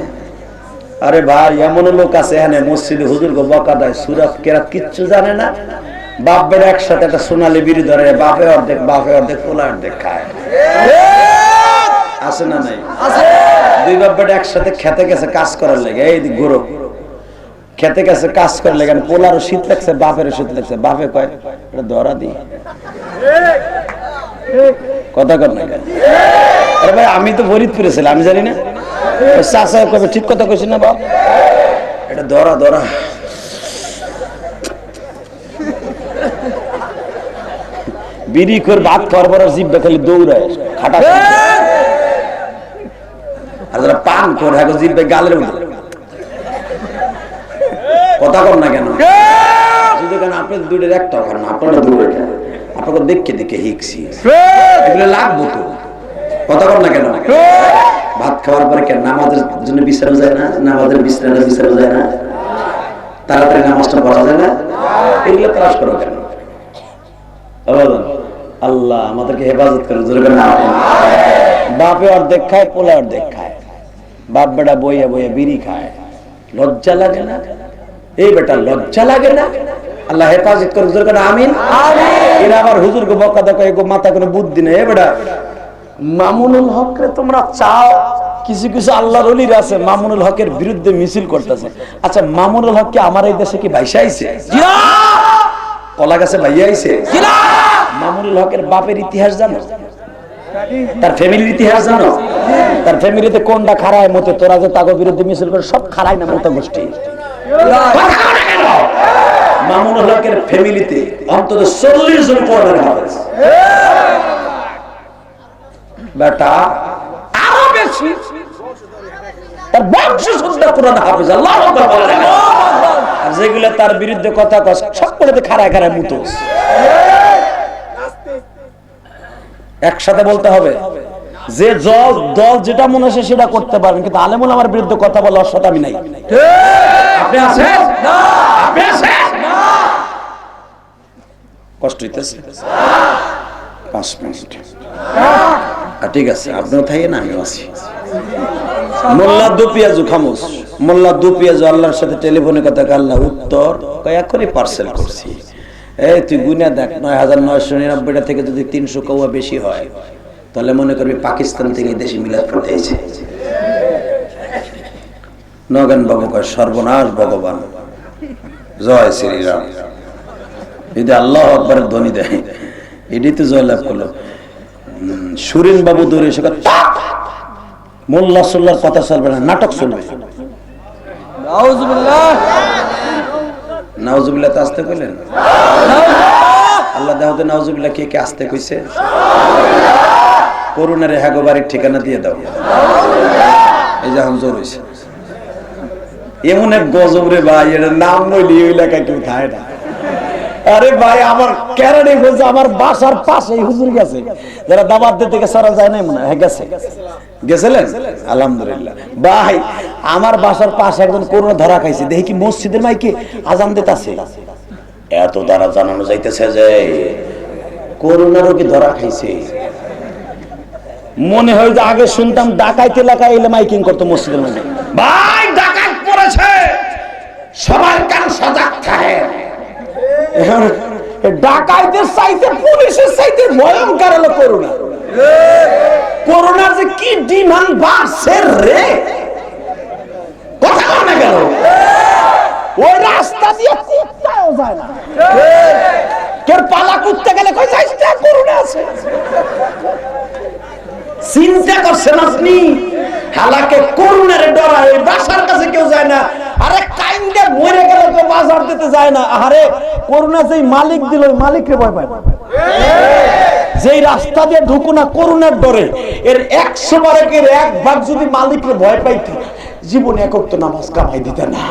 আরে ভাই, এমন লোক আছে এখানে মসজিদে হুজুর গো বকা দেয়, সুরাত কেরাত কিচ্ছু জানে না, বাপ বেটা একসাথে একটা সোনালি বিড়ি ধরে, বাপে অর্ধেক পোলা অর্ধেক খায়। আছে না নাই? দুই বাপ বেটা একসাথে খেতে গেছে কাজ করার লেগে, এই গরু খেতে গেছে কাজ করার লেগে, পোলারও শীত লাগছে, বাপেরও শীত লাগছে, বাপে কয় এটা ধরা দি। কথা কর না? আরে ভাই, আমি তো ফরিদপুরে ছিলাম, আমি জানি না? চাচা কবে ঠিক কথা কইছি না বাপ, এটা ধরা ধরা। বিড়ি করে ভাত খাওয়ার পর জিব্বা খালি দৌড়ায় খাটা, আর যারা পান করে এখন জিব্বা গালের মধ্যে। কথা কর না কেন? যদি কেন আপনি দুইটার একটা খান, আপনারা দূরে আপনাকে দেখে দেখে হিকছি, এগুলো লাগবো তো। কথা কর না কেন? ভাত খাওয়ার পরে কেন নামাজের জন্য বিশ্রাম যায় না? নামাজের বিশ্রাম যায় না? তাড়াতাড়ি নামাজটা পড়া যায় না? এগুলো ক্লাস করো কেন? আল্লাহ আমাদেরকে হেফাজত করে। বাপে অর্ধেক খায়, পোলা অর্ধেক খায়, বাপ বেটা বইয়া বইয়া বিড়ি খায়, লজ্জা লাগে না? এই বেটা লজ্জা লাগে না? আল্লাহ হেফাজত করে। আমিন। এরা আবার হুজুরকে বকা দেখো, এগো মাথা কোনো বুদ্ধি নেই। এ বেটা, মামুনুল হক রে তোমরা চাও, কিছু কিছু আল্লাহর ওলিরা আছে মামুনুল হকের বিরুদ্ধে মিছিল করতেছে। আচ্ছা, মামুনুল হক কি আমার এই দেশে কি ভাইসা আইছে? কলা গাছে ভাইয়া আইছে? মামুনুল হকের বাপের ইতিহাস জানো? তার ফ্যামিলির ইতিহাস জানো? তার ফ্যামিলিতে কোনটা খারায় মতে? তোরা যে তাকে বিরুদ্ধে মিছিল করে সব খারাই না মতো গোষ্ঠী। মামুনুল হকের ফ্যামিলিতে অন্তত 40 জন পড়ার হাফেজ, বেটা আরো বেশি। তার বংশ শুদ্ধ কোরআন হাফেজ। আল্লাহু আকবার বলেন। আর যেগুলো তার বিরুদ্ধে কথা কয় সব করে খাড়ায় খাড়ায় মুতোস। একসাথে বলতে হবে যে দল যেটা মনে হয় সেটা করতে পারবেন, কিন্তু আলেমুল আমার বিরুদ্ধে কথা বলা অসৎ আমি নাই। আপনি আছেন না? আপনি আছেন না? কষ্ট হইতেছে 5 মিনিট। ঠিক আছে, আপনিও থাকেন, আমিও আছি। মোল্লা দু পেঁয়াজু খামোশ। মোল্লা দু পেঁয়াজু আল্লাহর সাথে টেলিফোনে কথা কয়, আল্লাহ উত্তর কয় এখনই পার্সেল করছি। এই তুই গুনে দেখ ৯৯৯৯টা থেকে যদি ৩০০ কৌয়া বেশি হয় তাহলে মনে করবি পাকিস্তান থেকে দেশি মিলাদ পাঠিয়েছে। নগেন বাবু কয় সর্বনাশ ভগবান, জয় শ্রীরাম। যদি আল্লাহ আকবারের ধ্বনি দেয় এটি তো জয়লাভ করলো। সুরিন বাবু দৌড়ে এসে মোল্লা সোল্লার কথা চলবে না, নাটক চলবে। নাউজুবিল্লাহ তো আসতে কইলেন, আল্লাহ দাউদে নাউজুবিল্লাহ কে কে আসতে কইছে? করুণারে হ্যাগো বাড়ির ঠিকানা দিয়ে দাও। এই যে এখন জোর হইছে এমন এক গজব রে ভাই, এর নাম নইলি ওই এলাকায় কেউ থাকে না। আরে ভাই আমার কেরানি বলছে আমার বাসার পাশে হুজুর গেছে, যারা দাবাত দিতে গেছে সারা যায় না মনে হয় গেছে, গেছিলেন? আলহামদুলিল্লাহ। ভাই আমার বাসার পাশে একজন করোনা ধরা খাইছে, দেখি কি মসজিদের মাইকে আজান দিতেছে, এত দ্বারা জানানো যাইতেছে যে করোনা রোগী ধরা খাইছে। মনে হয় যে আগে শুনতাম ডাকাইতে এলাকায় এলে মাইকিং করতো মসজিদের মধ্যে। ভাই ডাকাত পড়েছে, সবার কান সজাগ থাকে। ডাকাইতের চাইতে পুলিশের চাইতে ভয়ঙ্কর হলো করোনা। করোনার যে কি ডিমান্ড বাড়ছে রে, কথা না গেল ওই রাস্তা দিয়ে কুত্তাও যায় না। কেউ পালা কুত্তে গেলে কই যাইস না, করোনা আছে। চিন্তা করছেন আপনি? হালাকে করোনারে ডরায় বাসার কাছে কেউ যায় না। আরে কাইন্দে মরে গেলে কেউ বাজার দিতে যায় না। আরে করোনা যেই মালিক দিল ওই মালিককে ভয় পায় না। যেই রাস্তা দিয়ে ঢুকো না করোনার ডরে, এর 100 ভাগের 1 ভাগ যদি মালিককে ভয় পাইতে জীবনে একক তো নামাজ কামাই দিতে না।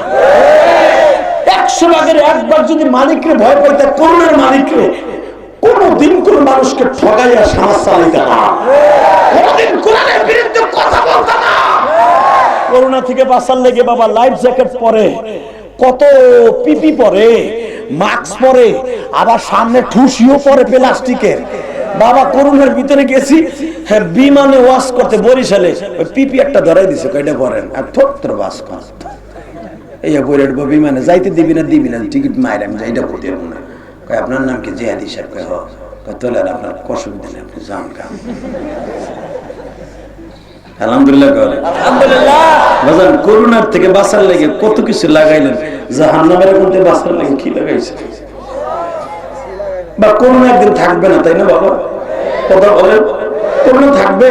100 ভাগের 1 ভাগ যদি মালিককে ভয় পাইতে করোনার মালিককে, কোনদিন কোন মানুষকে ঠগাইয়া সমাজ চালাইতে না, কোনদিন কোরআনের বিরুদ্ধে কথা বলতে না। করোনা থেকে বাঁচার লেগে বাবা লাইফ জ্যাকেট পরে, কত পিপি পরে, মাস্ক পরে, আবার সামনে ঠুসিও পরে প্লাস্টিকের। বাবা করোনার ভিতরে গেছি বিমানে ওয়াশ করতে বরিশালে, ওই পিপি একটা ধরাই দিছে, কয়টা পরেন আর থর বাস কর এই বইয়ের বিমানে যাইতে দিবি না টিকিট মায়ের আমি যাইটা করতে পারবো না। কয় আপনার নাম কি? জিহাদি সাহেব। কয় হ। কয় তোলে আপনার অসুবিধা নেই, আপনি যান কাম। আলহামদুলিল্লাহ করে বাজান করোনার থেকে বাঁচার লেগে কত কিছু লাগাইলেন, জাহান্নামের মধ্যে বাঁচার লেগে কি লাগাইছে? বা করোনা একদিন থাকবে না, তাই না বাবা? কথা বলেন, করোনা থাকবে,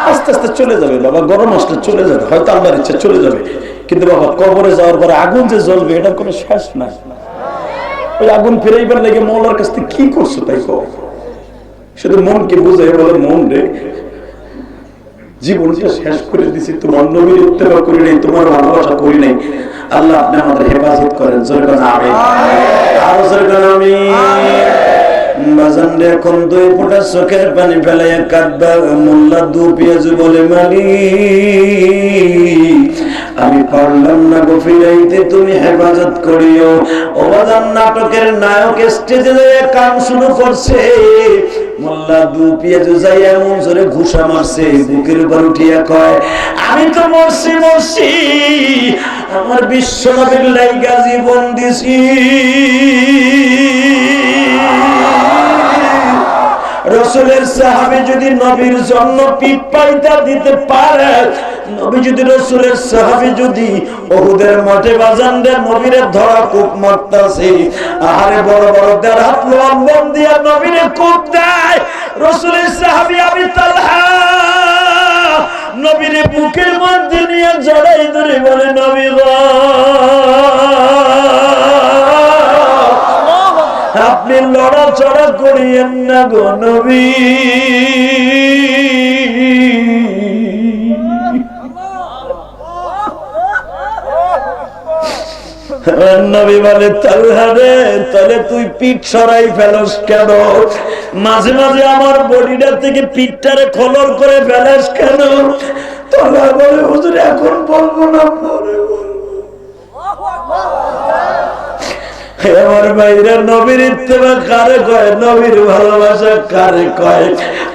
আস্তে আস্তে চলে যাবে বাবা। গরম আসলে চলে যাবে, হয়তো আল্লাহর ইচ্ছা চলে যাবে, কিন্তু বাবা কবরে যাওয়ার পরে আগুন যে জ্বলবে এটার কোনো শেষ নাই। ওই আগুন ফিরাইবার লেগে মৌলার কাছ থেকে কি করছো তাই কো? শুধু মনকে বুঝে বলে, মন রে জীবনটা শেষ করে দিছি, তোমার নবীর ইত্তেবা করি নাই, তোমার ভালোবাসা করি নাই। আল্লাহ আপনি আমাদের হেফাজত করেন। জোরে বলেন আমিন। আরো জোরে বলেন আমিন। বাজান রে এখন 2 ফোঁটা চোখের পানি ফেলাইয়া কাঁদবা। মোল্লা দু পেঁয়াজু বলে, মালিক আমি পারলাম না গো ফিরাইতে, তুমি হেফাজত করিও। ও বাজান নাটকের নায়ক স্টেজে যাইয়া কাম শুরু করছে। মোল্লা দু পেঁয়াজু যাইয়া এমন জোরে ঘুষা মারছে, বুকের উপর উঠিয়া কয়, আমি তো মরছি, আমার বিশ্ব নবীর লাইগা জীবন দিছি। রাসূলের সাহাবী যদি নবীর জন্য পিঠ পাইতা দিতে পারে, নবী যদি রাসূলের সাহাবী যদি উহুদের মাঠে বাজান দেন নবীরে ধরা কূপ মারতাছে, আহারে বড় বড় দেড় হাত লম্বন দিয়া নবীরে কূপ দেয়। রাসূলের সাহাবী আবু তালহা নবীরে বুকের মধ্যে নিয়ে জড়াই ধরে বলে, নবী গো আপনি লড়াচড়া করিয়েন না গো নবী। নবী বলে তালহা রে, তাহলে তুই পিঠ সরাই ফেলস কেন? মাঝে মাঝে আমার বডিটা থেকে পিঠটারে খলর করে ফেলাস কেন? তালহা বলে হুজুর এখন বলবো না, পরে বলবো। আমার ভাইরা, নবীর ইত্তেবা কারে কয়, নবীর ভালোবাসা কারে কয়?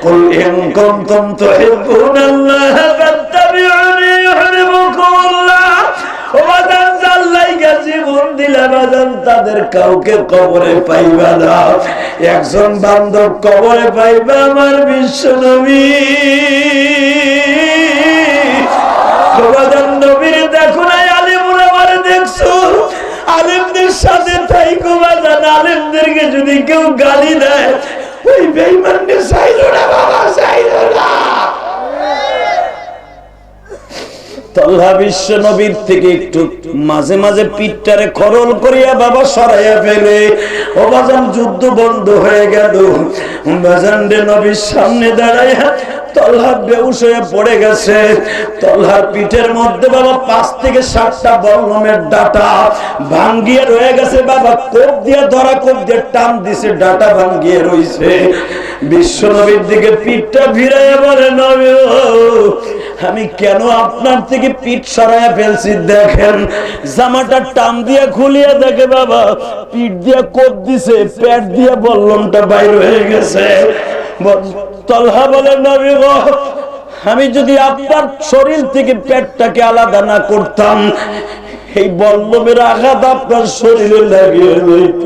কুল ইন কুনতুম তুহিব্বুনাল্লাহ ফাত্তাবিউনি ইউহিব্বুকুমুল্লাহ। ও বাজান, আল্লাহকে জীবন দিলে বাজান তাদের কাউকে কবরে পাইবা না। একজন বান্ধব কবরে পাইবা আমার বিশ্ব নবী। ও বাজান, নবীর দেখো না, আলিমুল আমারে দেখছো? আলেমদের সাথে থাইকো বাজান, আলেমদেরকে যদি কেউ গালি দেয় ওই বেঈমানকে চাইলো না বাবা, চাইলো না। তালহা বিশ্ব নবীর থেকে একটু মাঝে মাঝে পিঠটারে খরল করিয়া বাবা সরাইয়া ফেলে। ও বাজান, যুদ্ধ বন্ধ হয়ে গেল। বাজান রে, নবীর সামনে দাঁড়াইয়া তালহা বেহুশ হয়ে পড়ে গেছে। তালহার পিঠের মধ্যে বাবা 5 থেকে 7টা বল্লমের ডাটা ভাঙ্গিয়ে রয়ে গেছে। বাবা কোপ দিয়ে ধরা, কোপ দিয়ে টান দিছে, ডাটা ভাঙ্গিয়ে রইছে। বিশ্ব নবীর দিকে পিঠটা ফিরাইয়া বলে, নবী আমি কেন আপনার থেকে পিঠ সরাইয়া ফেলছি? দেখেন, জামাটা টান দিয়ে খুলিয়া দেখে বাবা পিঠ দিয়ে কোপ দিছে, পেট দিয়ে বল্লমটা বাইর হয়ে গেছে। তালহা বলে, নবী গো, আমি যদি আপনার শরীর থেকে পেটটাকে আলাদা না করতাম, এই বল্লমের আঘাত আপনার শরীরে লাগিয়ে যেত।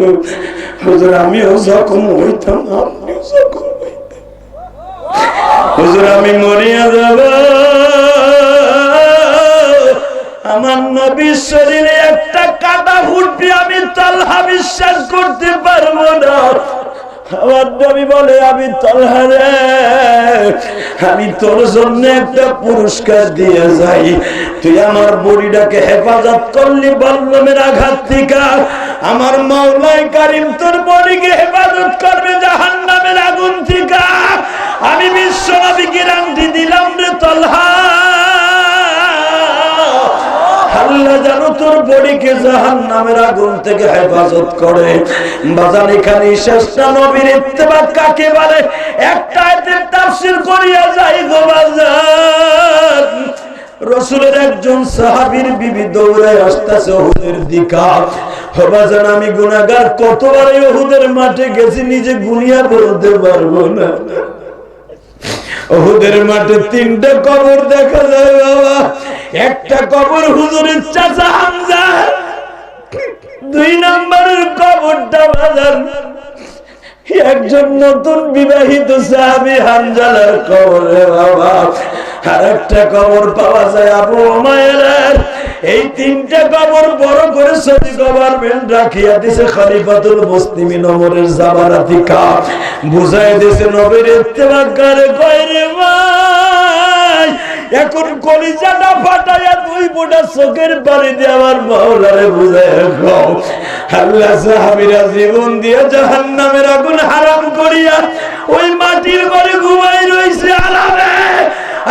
হুজুর আমিও জখম হইতাম, আপনিও জখম হইতেন। হুজুর আমি মরিয়া যাব, আমার নবীর শরীরে একটা কাটা ফুটবে আমি তালহা বিশ্বাস করতে পারবো না। আমার নবী বলে, আমি তালহা রে, আমি তোর জন্য একটা পুরস্কার দিয়ে যাই। তুই আমার বডিটাকে হেফাজত করলি বল্লমের আঘাত থেকে, আমার মাওলাই কারীম তোর বডিকে হেফাজত করবে জাহান্নামের আগুন থেকে। আমি বিশ্ব নবী গ্যারান্টি দিলাম রে তালহা, আল্লাহ যেন তোর বডিকে জাহান্নামের আগুন থেকে হেফাজত করে। বাজান, এখানে শেষটা নবীর ইত্তেবা কাকে বলে একটা আয়াতের তাফসীর করিয়া যাই গো বাজান। রাসূলের একজন সাহাবীর বিবি দৌড়ায় আসতেছে উহুদের দিকে। ও বাজান, আমি গুনাহগার, কতবার উহুদের মাঠে গেছি নিজে গুনিয়া বলতে পারবো না। উহুদের মাঠে 3টা কবর দেখা যায় বাবা। একটা কবর হুজুরের চাচা হামজা, 2 নম্বরের কবরটা বাজার একজন নতুন বিবাহিত সাহাবী হামজালার কবরে বাবা। আর একটা কবর পাওয়া যায় আবু উমাইরের। এই 3টা কবর বড় করে সৌদি গভর্নমেন্ট রাখিয়া দিয়েছে খলিফাতুল মুসলিমিন ওমরের জাবারাতিকা। বুঝাই দিয়েছে নবীর ইত্তেবা করে কইরে ভাই, এখন কলিজাটা ফাটাইয়া 2 ফোঁটা চোখের পানি দিয়ে আমার মাওলারে বুঝাইয়া খাও। আল্লাহ সাহাবীরা জীবন দিয়ে জাহান্নামের আগুন হারাম করিয়া ওই মাটির ঘরে ঘুমাই রইছে আরামে।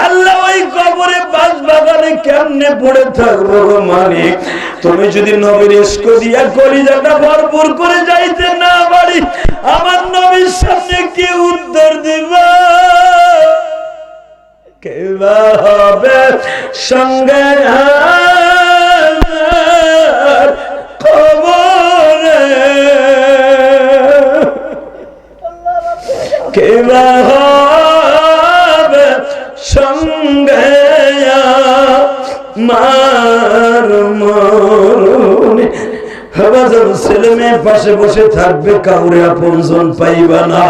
আল্লাহ ওই কবরে বাস বাগানে কেমনে পড়ে থাকবো গো মালিক? তুমি যদি নবীর ইশক দিয়া কলিজাটা ভরপুর করে যাইতে না পারি, আমার নবীর সামনে কি উত্তর দিবা? কে হবে সঙ্গে কবরে, কে হবে সঙ্গে মার মরুনি। ছেলে মেয়ে পাশে বসে থাকবে, কাউরে আপনজন পাইবা না।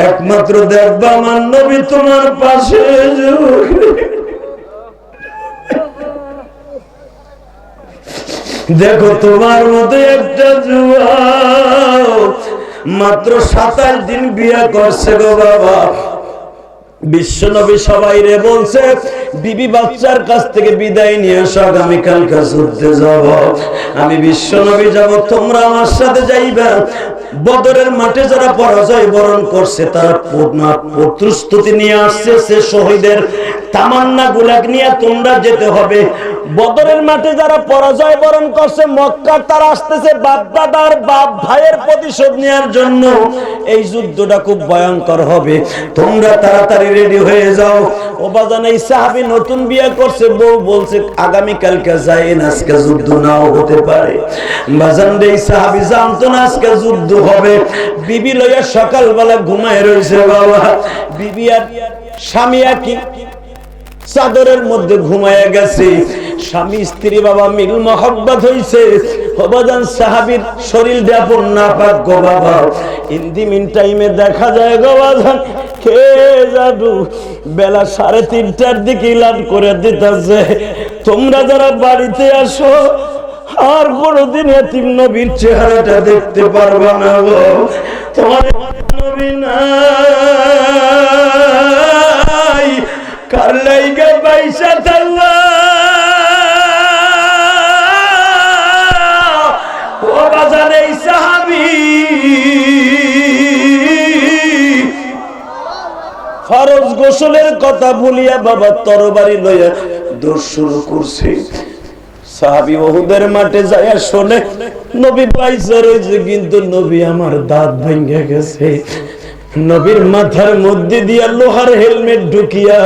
একমাত্র দেখবা আমার নবী তোমার পাশে। দেখো তোমার মতো একটা যুবক মাত্র 27 দিন বিয়ে করছে গো বাবা। বিশ্বনবী সবাই রে বলছে, বিবি বাচ্চার কাছ থেকে বিদায় নিয়ে এসো, আগামীকাল যুদ্ধে যাব। আমি বিশ্বনবী যাব, তোমরা আমার সাথে যাইবা। বদরের মাঠে যারা পরাজয় বরণ করছে তারা প্রস্তুতি নিয়ে আসছে সে শহীদের তামান্না গুলাক নিয়ে তোমরা যেতে হবে। বদরের মাঠে যারা পরাজয় বরণ করছে মক্কার তারা আসতেছে বাপ দাদার বাপ ভাইয়ের প্রতিশোধ নেওয়ার জন্য। এই যুদ্ধটা খুব ভয়ঙ্কর হবে, তোমরা তাড়াতাড়ি রেডি হয়ে যাও। ও বাজান এই সাহাবী নতুন বিয়ে করছে, বউ বলছে আগামী কালকে যাইন, আজকে যুদ্ধ নাও হতে পারে। বাজান এই সাহাবী জানতো না আজকে যুদ্ধ হবে। বিবি লইয়া সকালবেলা ঘুমায় রয়েছে বাবা। বিবি আর স্বামী কি চাদরের মধ্যে ঘুমায় গেছে। স্বামী স্ত্রী বাবা মিল মহব্বত হইছে। বাজান সাহাবীর শরীর ব্যাপন না পাক গো বাবা। ইন দি মিন টাইমে দেখা যায় গো বাজান কে জাদু বেলা 3:30টার দিকে এলান করে দিতেছে তোমরা যারা বাড়িতে আসো আর কোনদিন এতিম নবীর চেহারাটা দেখতে পারবা না গো। তোমার নবী নাই কার লাইগা পয়সা আল্লাহ ও বাজার এই সাহাবী ফরজ গোসলের কথা ভুলিয়া বাবা তরবারি লইয়া দৌড় শুরু করছে। সাহাবী ওহুদের মাঠে যায় শোনে নবী পয়সা রয়েছে কিন্তু নবী আমার দাঁত ভেঙে গেছে। নবীর মাথার মধ্যে দিয়া লোহার হেলমেট ঢুকিয়া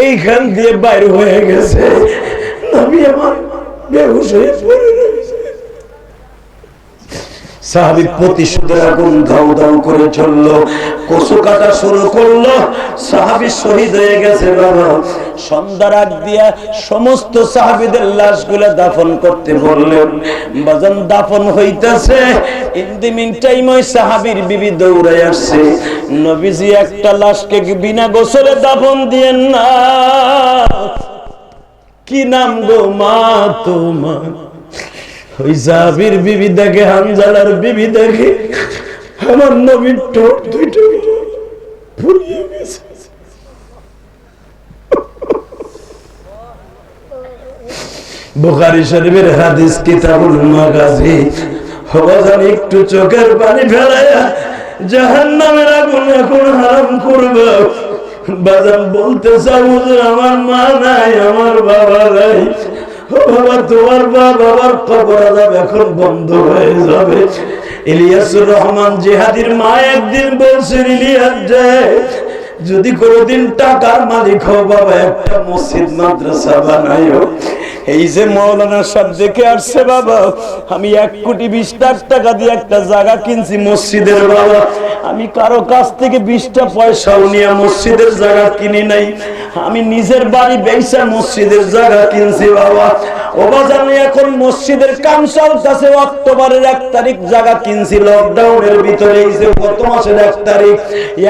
এইখান দিয়ে বাইর হয়ে গেছে। নবী আমার বেহুশ হয়ে পড়ে রয়েছে। সাহাবী প্রতিশোধের আগুন দাউ দাউ করে চললো, কচু কাটা শুরু করলো। সাহাবী শহীদ হয়ে গেছে বাবা। সন্ধ্যার আগ দিয়া সমস্ত সাহাবীদের লাশগুলা দাফন করতে বললেন। বাজান দাফন হইতাছে। ইন দি মিন টাইম ওই সাহাবীর বিবি দৌড়ায় আসছে, নবীজি একটা লাশকে বিনা গোসলে দাফন দিয়েন না। কি নাম গো মা তোমার? ওই জাবির বিবি দেখে, হানজালার বিবি দেখে আমার নবীর ঠোঁট দুইটা ফুলিয়ে গেছে। বুখারী শরীফের হাদিস কিতাবুল মাগাজি। হবাজান একটু চোখের পানি ফেলায়া জাহান্নামের আগুন এখন হারাম করবে। বাজান বলতে চাও যে আমার মা নাই, আমার বাবা নাই। ও বাবা তোমার বাবার কবর আযাব এখন বন্ধ হয়ে যাবে। ইলিয়াসুর রহমান জিহাদির মা একদিন বলছেন ইলিয়াস যে যদি কোনদিন টাকার মালিক হও বাবা একটা মসজিদ মাদ্রাসা বানাইও। এই যে মাওলানা সাহেব দেখে আসছে বাবা, আমি 1,20,00,000 টাকা দিয়ে একটা জায়গা কিনছি মসজিদের বাবা। আমি কারো কাছ থেকে 20টা পয়সাও নিয়ে মসজিদের জায়গা কিনি নাই, আমি নিজের বাড়ি বেচা মসজিদের জায়গা কিনছি বাবা। ও বাজানে এখন মসজিদের কাম চলতেছে। অক্টোবরের 1 তারিখ জায়গা কিনছি লকডাউনের ভিতরে। এই যে গত মাসের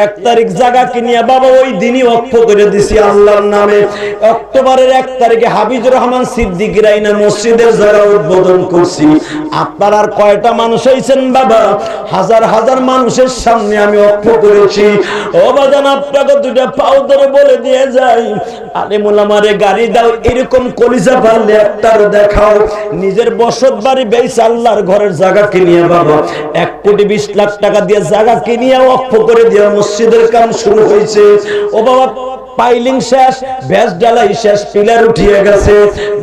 1 তারিখ জায়গা কিনিয়া বাবা ওই দিনই ওয়াকফ করে দিছি আল্লাহর নামে। অক্টোবরের 1 তারিখে হাবিজুর রহমান সিদ্দিক রাইনা মসজিদের জায়গা উদ্বোধন করছি। আপনার আর কয়টা মানুষ হইছেন বাবা? হাজার হাজার মানুষের সামনে আমি ওয়াকফ করেছি। ও বাজান আপনাকে দুইটা পাও ধরে বলে দিয়ে যাই, আলেম ওলামারে গাড়ি দাও, এরকম কলিজা পারলে একটার দেখাও। নিজের বসত বাড়ি বেচে আল্লাহর ঘরের জায়গা কিনিয়া বাবা 1,20,00,000 টাকা দিয়ে জায়গা কিনিয়া ওয়াকফ করে দিয়া মসজিদের কাম শুরু হয়েছে। ও বাবা পাইলিং শেষ, ব্যাস ডালাই শেষ, পিলার উঠিয়ে গেছে,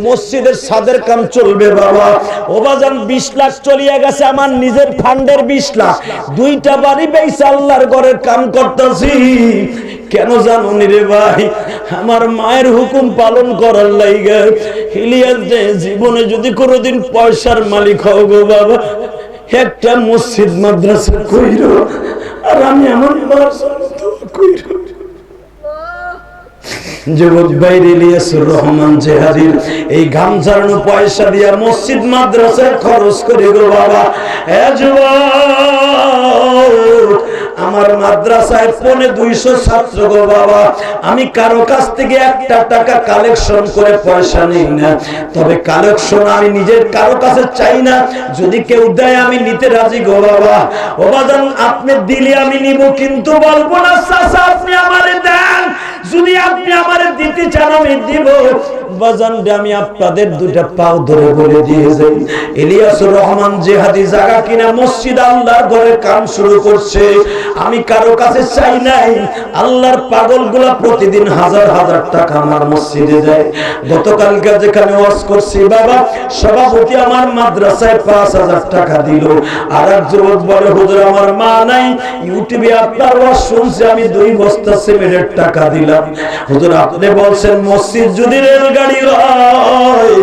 মসজিদের ছাদের কাম চলবে বাবা। ও বাজান 20 লাখ চলিয়ে গেছে আমার নিজের ফান্ডের 20 লাখ। 2টা বাড়ি বেচে আল্লাহর ঘরের কাম করতেছি। কেন জানুনি রে ভাই? আমার মায়ের হুকুম পালন করার লাইগা। ইলিয়াস যে জীবনে যদি কোনোদিন পয়সার মালিক হও গো বাবা, একটা মসজিদ মাদ্রাসা কইরো, আর আমি আমার মার জন্য দোয়া কইরো। যুবক ভাই ইলিয়াসুর রহমান জিহাদির এই ঘাম ঝরানো পয়সা দিয়া মসজিদ মাদ্রাসায় খরচ করে গো বাবা। এ যুবক আমার মাদ্রাসায় 250 ছাত্র গো বাবা। আমি কারো কাছ থেকে একটা টাকা কালেকশন করে পয়সা নেই না, তবে কালেকশন আমি নিজের কারো কাছে চাই না। যদি কেউ দেয় আমি নিতে রাজি গো বাবা। ও বাজান আপনি দিলে আমি নিব, কিন্তু বলবো না চাচা আপনি আমারে দেন। যদি আপনি আমারে করে দিতে চান আমি দিব। বাজান আমি আপনাদের দুইটা পাও ধরে বলে দিয়ে যাই, ইলিয়াসুর রহমান জিহাদি জায়গা কিনা মসজিদ আল্লাহর ঘরে কাম শুরু করছে। আমি কারো কাছে চাই নাই, আল্লাহর পাগলগুলা প্রতিদিন হাজার হাজার টাকা আমার মসজিদে দেয়। গতকালকে যেখানে ওয়াজ করছি বাবা, সভাপতি আমার মাদ্রাসায় 5,000 টাকা দিল। আর এক যুবক বলে হুজুর আমার মা নাই, ইউটিউবে আপনার ওয়াজ শুনছে, আমি 2 বস্তা সিমেন্টের টাকা দিলাম। হুজুর আপনি বলছেন মসজিদ যদি রেলগাড়ি হয়,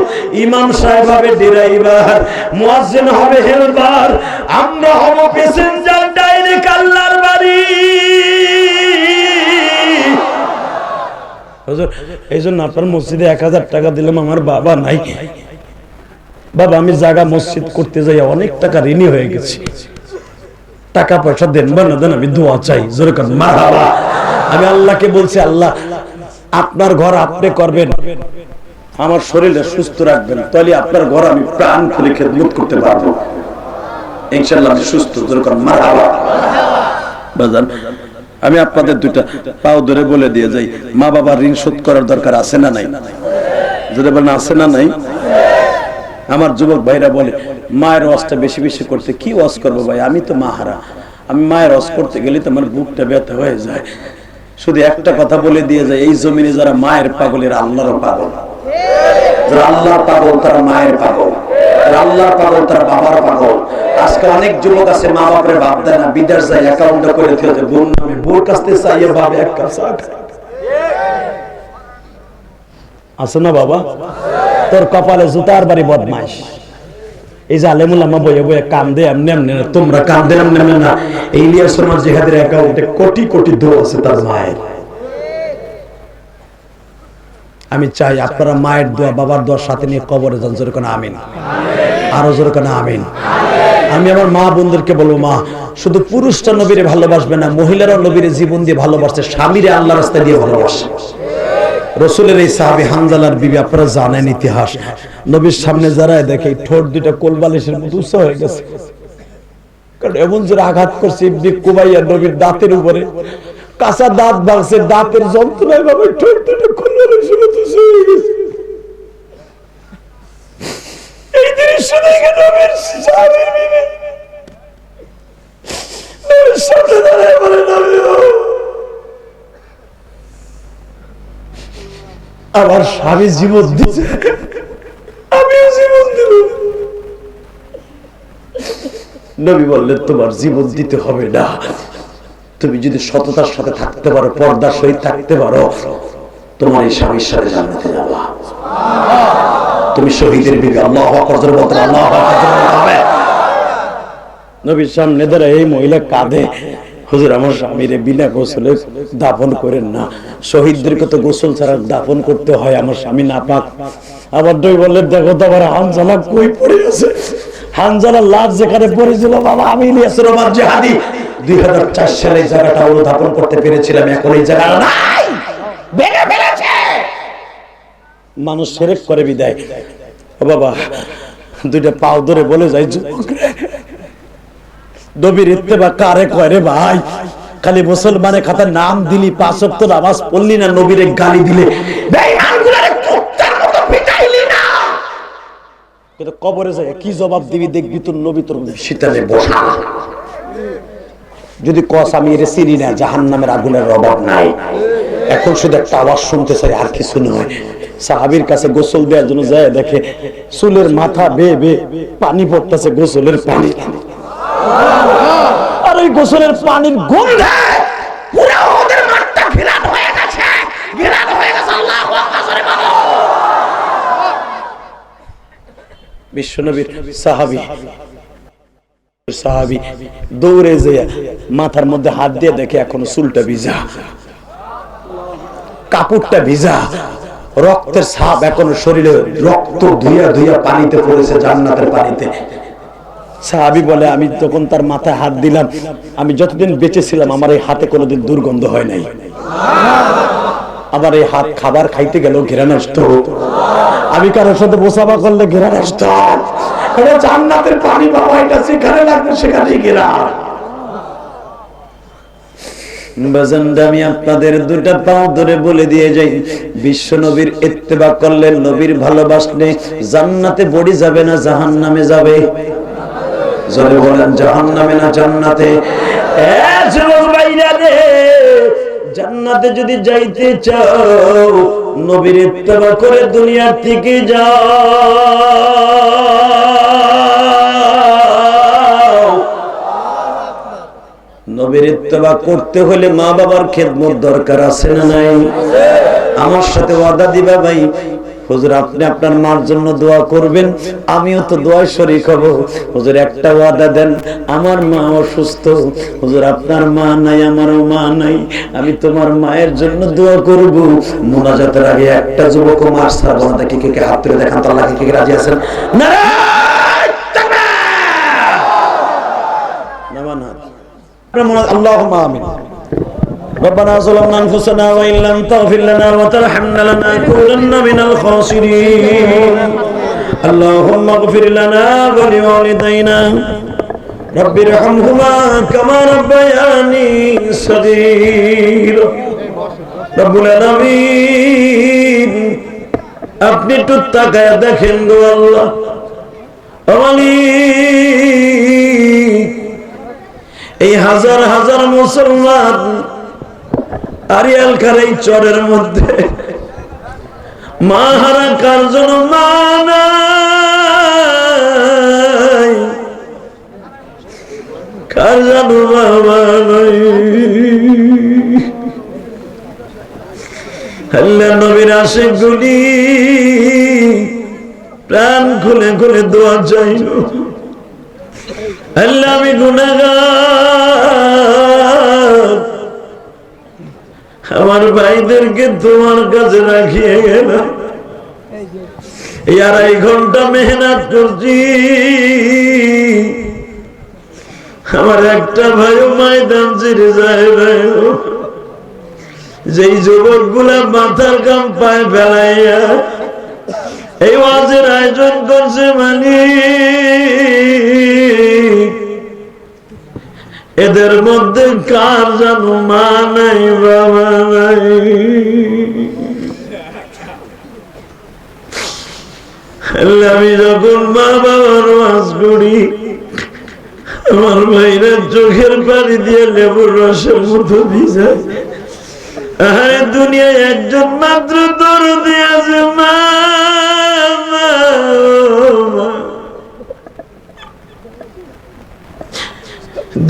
ইমাম সাহেব হবে ড্রাইভার, মুয়াজ্জিন হবে হেলপার, আমরা হব প্যাসেঞ্জার, ডাইরেক্ট আল্লাহর বাড়ি। হুজুর এই জন্য আপনার মসজিদে 1000 টাকা দিলাম, আমার বাবা নাই। বাবা আমি জায়গা মসজিদ করতে যাই অনেক টাকা ঋণী হয়ে গেছি, টাকা পয়সা দেন বা না দেন, আমি দোয়া চাই। জোরে করেন মারহাবা। আমি আল্লাহকে বলছি, আল্লাহ আপনার ঘর আপনি করবেন, আমার শরীরটা সুস্থ রাখবেন, তাহলে আপনার ঘর আমি প্রাণ খুলে খেদমত করতে পারবো ইনশাআল্লাহ। আমি সুস্থ। জোরে করেন মারহাবা। বাজান আমি আপনাদের দুইটা পাও ধরে বলে দিয়ে যাই, মা বাবার ঋণ শোধ করার দরকার আছে না নাই? যদি বলেন আছে না নাই? আমার যুবক ভাইরা বলে মায়ের ওয়াজটা বেশি বেশি করতে। কি ওয়াজ করবো ভাই, আমি তো মাহারা, আমি মায়ের ওয়াজ করতে গেলে তো আমার বুকটা ব্যথা হয়ে যায়। শুধু একটা কথা বলে দিয়ে যায়, এই জমিনে যারা মায়ের পাগলের আল্লাহর পাগল, যারা আল্লাহর পাগল তারা মায়ের পাগল, যারা আল্লাহর পাগল তারা বাবার পাগল। আজকে অনেক যুবক আছে মা বাপরে বাপ দেয় না, বিদেশ যায় অ্যাকাউন্ট করে দিয়েছে বোন নামে, বোর কাছ থেকে চাইয়ে বাবা এক কাপ চা আছে না বাবা? তোর কপালে জুতার বাড়ি বদমাইশ। এই যে আলেমুল্লামা বইয়ে বইয়ে কাম দে এমনি এমনি, তোমরা কাম দেন এমনি এমনি না। এই ইলিয়াস রহমান জিহাদের অ্যাকাউন্টে কোটি কোটি দোয়া আছে তার মায়ের। আমি চাই আপনারা মায়ের দোয়া বাবার দোয়ার সাথে নিয়ে কবরে যান। জোরে কোন আমিন, আরো জোরে কোন আমিন। আমি আমার মা বোনদেরকে বলবো, মা শুধু পুরুষটা নবীরে ভালোবাসবে না, মহিলারাও নবীরে জীবন দিয়ে ভালোবাসে, স্বামীরে আল্লাহর রাস্তায় দিয়ে ভালোবাসে। রসুলের এই সাহাবী হানজালার বিবি আপনারা জানেন ইতিহাস, নবীর সামনে যারাই দেখে ঠোঁট দুইটা কোলবালিশের মতো উঁচা হয়ে গেছে, কারণ এমন জোরে আঘাত করছে ইবনে কুবাইয়া নবীর দাঁতের উপরে, কাঁচা দাঁত ভাঙছে, দাঁতের যন্ত্রণায় বাবা ঠোঁট দুইটা কোলবালিশের মতো উঁচা হয়ে গেছে। এই দৃশ্য দেখে নবীর সাহাবীর বিবি নবীর সামনে দাঁড়ায় বলে, নবী আমার স্বামী জীবন দিচ্ছে, আমিও জীবন দিব। নবী বললেন তোমার জীবন দিতে হবে না, তুমি যদি সততার সাথে থাকতে পারো, পর্দার সহিত থাকতে পারো, তোমার এই স্বামীর সাথে জান্নাতে যাবা। তুমি শহীদের বিবি। আল্লাহু আকবার জোরে বলতে, আল্লাহু আকবার জোরে বলতে। নবীর সামনে দাঁড়ায় এই মহিলা কাঁদে, হুজুর আমার স্বামীরে বিনা গোসলে দাফন করেন না, শহীদদেরকে তো গোসল ছাড়া দাফন করতে হয়, আমার স্বামী নাপাক। আবার নবী বললেন দেখো তো আমার হানজালা কই পড়ে আছে। হানজালার লাশ যেখানে পড়েছিল বাবা, আমি ইলিয়াসুর রহমান জিহাদি 2004 সালে এই জায়গাটা দাফন করতে পেরেছিলাম, এখন এই জায়গা নাই, ভেঙে ফেলেছে। মানুষ শিরক করে বিদায়। ও বাবা দুইটা পাও ধরে বলে যায়, নবীর ইত্তেবা কারে কয় রে ভাই? খালি মুসলমানের খাতার নাম দিলি, 5 ওয়াক্ত নামাজ পড়লি না, নবীরে গালি দিলে, বেঈমানগুলোরে কুত্তার মতো পিটাইলি না, কিন্তু কবরে যায় কি জবাব দিবি দেখবি তোর নবী তোর শীতলে বসা। যদি কস আমি এর চিনি না, জাহান্নামের আগুনের অভাব নাই। এখন শুধু একটা আওয়াজ শুনতে চাই, আর কিছু নয়। সাহাবীর কাছে গোসল দেওয়ার জন্য যায়, দেখে চুলের মাথা বেয়ে বেয়ে পানি পড়তেছে, গোসলের পানি। আর ওই গোসলের পানির গন্ধে পুরো ওদের মাঠটা ঘিরান হয়ে গেছে, ঘিরান হয়ে গেছে। আল্লাহু আকবার জোরে বলো। বিশ্বনবীর সাহাবী দৌড়ে যায়, মাথার মধ্যে হাত দিয়ে দেখে এখনো চুলটা ভিজা, কাপড়টা ভিজা, রক্তের ছাপ এখনো শরীরে, রক্ত ধুইয়া ধুইয়া পানিতে পড়েছে, জান্নাতের পানিতে। সাহাবী বলে আমি তখন তার মাথায় হাত দিলাম, আমি যতদিন বেঁচে ছিলাম আমার এই হাতে কোনোদিন দুর্গন্ধ হয় নাই। আমার এই হাত খাবার খাইতে গেলেও ঘেরা নষ্ট, আমি কারোর সাথে বোসাবা করলে ঘেরা নষ্ট। এটা জান্নাতের পানি বাবা, এটা যেখানে লাগবে সেখানেই ঘেরা। বাজানরা আমি আপনাদের দুটা পাও ধরে বলে দিয়ে যাই, বিশ্ব নবীর ইত্তেবা করলে, নবীর ভালোবাসলে জান্নাতে পড়ে যাবে না জাহান্নামে যাবে? জোরে বলেন, জাহান্নামে না জান্নাতে? যুবক ভাইরা রে, জান্নাতে যদি যাইতে চাও নবীর ইত্তেবা করে দুনিয়ার থেকে যাও। নবীর ইত্তেবা করতে হলে মা বাবার খেদমত দরকার আছে না নাই? আমার সাথে ওয়াদা দিবা ভাই, হুজুর আপনি আপনার মার জন্য দোয়া করবেন, আমিও তো দোয়ায় শরীক হব। হুজুর একটা ওয়াদা দেন, আমার মা অসুস্থ, হুজুর আপনার মা নাই আমারও মা নাই, আমি তোমার মায়ের জন্য দোয়া করব। মুনাজাতের আগে একটা যুবক মার ছাড়বো না। দেখি কে কে হাত তুলে দেখান তো, আল্লাহ কে কে রাজি আছেন? আল্লাহুম্মা আমিন। ربنا ظلمنا أنفسنا وإن لم تغفر لنا وترحمنا لنكونن من الخاسرين اللهم اغفر لنا ولوالدينا رب ارحمهما كما ربياني صغيرا رب العالمين আপনি একটু তাকায়া দেখেন গো আল্লাহ, এই হাজার হাজার মুসলমান আরিয়াল খারাই চরের মধ্যে মা হারা কার জন্য মা নাই, কার জানো বাবা নাই। আল্লাহ নবীর আশিকগুলি প্রাণ খুলে খুলে দোয়া চাইল, আল্লাহ আমি গুনাহগার, আমার ভাইদেরকে তোমার কাছে রাখিয়ে গেল, এই 2.5 ঘন্টা মেহনত করছি, আমার একটা ভাইও ময়দান ছেড়ে যায় না। যেই যুবক গুলা মাথার কাম পায় ফেলাইয়া এই ওয়াজের আয়োজন করছে, এদের মধ্যে কার জানো মা নাই বাবা নাই? আমি যখন মা বাবার ওয়াজ করি আমার ভাইরা চোখের পানি দিয়ে লেবুর রসের মতো দিয়ে যায়। আরে দুনিয়ায় একজন মাত্র দরদি আছে, মা।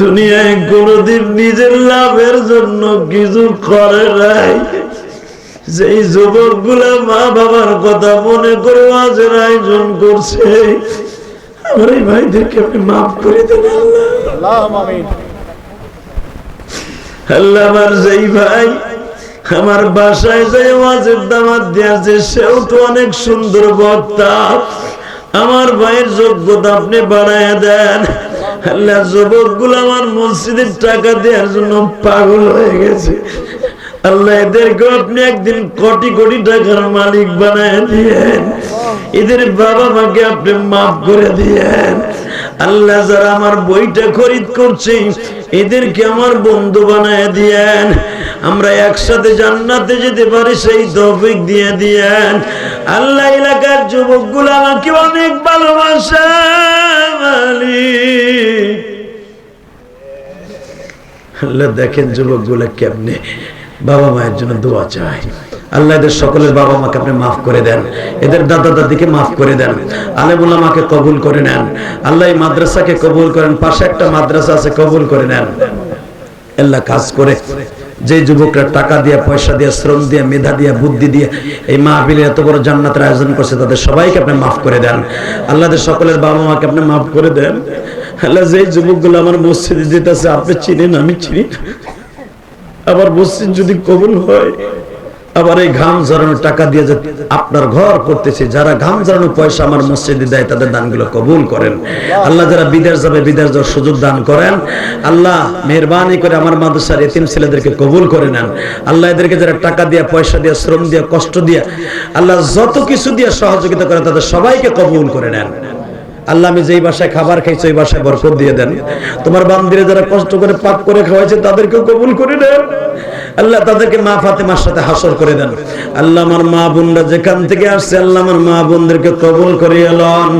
দুনিয়ায় কোনদিন নিজের লাভের জন্য কিছু করে নাই। যেই যুবক গুলা মা বাবার কথা মনে করে ওয়াজের আয়োজন করছে, আমার এই ভাইদেরকে আপনি মাফ করে দেন আল্লাহ। আল্লাহ আমার যেই ভাই আমার বাসায় যে ওয়াজের দাওয়াত দিয়েছে সেও তো অনেক সুন্দর বক্তা, আমার ভাইয়ের যোগ্যতা আপনি বাড়ায় দেন আল্লাহ। যুবকগুলো আমার মসজিদের টাকা দেওয়ার জন্য পাগল হয়ে গেছে আল্লাহ, এদেরকে আপনি একদিন কোটি কোটি টাকার মালিক বানায় দিয়েন, এদের বাবা মাকে আপনি মাফ করে দিয়েন আল্লাহ। যারা আমার বইটা খরিদ করছে এদেরকে আমার বন্ধু বানায় দিয়েন, আমরা একসাথে জান্নাতে যেতে পারি সেই তৌফিক দিয়ে দিয়েন আল্লাহ। এলাকার যুবকগুলো আমাকে অনেক ভালোবাসে মালিক আল্লাহ। দেখেন যুবকগুলো কেমনে বাবা মায়ের জন্য দোয়া চায় আল্লাহ। এদের সকলের বাবা মাকে আপনি মাফ করে দেন, এদের দাদা দাদিকে মাফ করে দেন, আলেম উলামাকে কবুল করে নেন আল্লাহ। এই মাদ্রাসাকে কবুল করেন, পাশে একটা মাদ্রাসা আছে কবুল করে নেন আল্লাহ। কাজ করে যে যুবকরা টাকা দিয়ে, পয়সা দিয়ে, শ্রম দিয়ে, মেধা দিয়ে, বুদ্ধি দিয়ে এই মাহফিলে এত বড় জান্নাতের আয়োজন করছে তাদের সবাইকে আপনি মাফ করে দেন আল্লাহ। সকলের বাবা মাকে আপনি মাফ করে দেন আল্লাহ। যে যুবকগুলো আমার মসজিদে যেতেছে আপনি চিনেন, আমি চিনি, আবার মসজিদ যদি কবুল হয় আবার এই ঘাম ঝরানো টাকা দিয়ে যে আপনার ঘর করতেছে, যারা ঘাম ঝরানো পয়সা আমার মসজিদে দেয় তাদের দানগুলো কবুল করেন আল্লাহ। যারা বিদেশ যাবে বিদেশ যাওয়ার সুযোগ দান করেন আল্লাহ। মেহরবানি করে আমার মাদ্রাসার এতিম ছেলেদেরকে কবুল করে নেন আল্লাহ। এদেরকে যারা টাকা দিয়ে, পয়সা দিয়ে, শ্রম দিয়ে, কষ্ট দিয়ে আল্লাহ যত কিছু দিয়ে সহযোগিতা করে তাদের সবাইকে কবুল করে নেন আল্লাহ আমি যেই বাসায় খাবার খাইছি ওই বাসায় বরকত দিয়ে দেন। তোমার বান্দিরা যারা কষ্ট করে পাক করে খাওয়াইছে তাদেরকেও কবুল করে দেন। আল্লাহ তাদেরকে মা ফাতেমার সাথে হাসর করে দেন। আল্লাহ আমার মা বোনরা যেখান থেকে আসছে আল্লাহ আমার মা বোনদেরকে কবুল করিয়ে লন।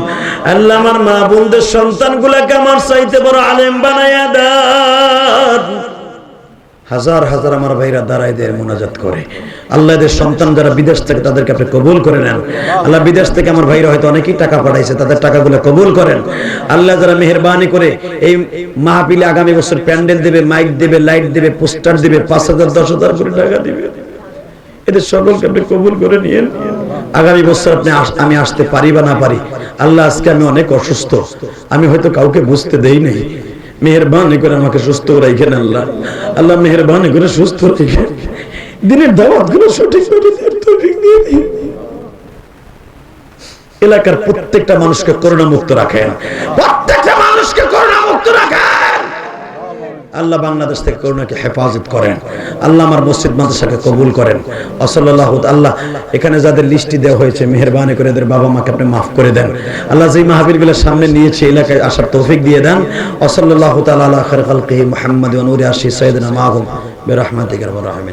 আল্লাহ আমার মা বোনদের সন্তানগুলোকে আমার চাইতে বড় আলেম বানাইয়া দেন। হাজার হাজার আমার ভাইরা দাঁড়ায় দিয়ে মুনাজাত করে। আল্লাহ এদের সন্তান যারা বিদেশ থেকে তাদেরকে আপনি কবুল করে নেন। আল্লাহ বিদেশ থেকে আমার ভাইরা হয়তো অনেকেই টাকা পাঠাইছে, তাদের টাকাগুলো কবুল করেন। আল্লাহ যারা মেহেরবানি করে এই মাহফিলে আগামী বছর প্যান্ডেল দেবে, মাইক দেবে, লাইট দেবে, পোস্টার দেবে, 5,000 10,000 করে টাকা দিবে, এদের সকলকে আপনি কবুল করে নিয়েন। আগামী বছর আমি আসতে পারি বা না পারি, আল্লাহ আজকে আমি অনেক অসুস্থ, আমি হয়তো কাউকে বুঝতে দেই নাই, মেহেরবানি করে আমাকে সুস্থ রাখেন। আল্লাহ আল্লাহ মেহেরবানি করে সুস্থ রাখেন। দিনের দাওয়াত গুলো সঠিক দিয়ে দিন। এলাকার প্রত্যেকটা মানুষকে করোনা মুক্ত রাখেন, প্রত্যেকটা মানুষকে করোনা মুক্ত রাখেন। আল্লাহ বাংলাদেশ থেকে করোনাকে হেফাজত করেন। আল্লাহ আমার মসজিদ মাদ্রাসাকে কবুল করেন। সাল্লাল্লাহু আল্লাহ এখানে যাদের লিস্টি দেওয়া হয়েছে মেহেরবানি করে এদের বাবা মাকে আপনি মাফ করে দেন। আল্লাহ যেই মাহফিলগুলো সামনে নিয়েছে এলাকায় আসার তৌফিক দিয়ে দেন। সাল্লাল্লাহু তাআলা আলা খায়রি খালকিহি মুহাম্মাদ ওয়া নূরি আরশি সাইয়্যিদিনা মাহুম বিরহমাতিকা ইয়া রাহমান।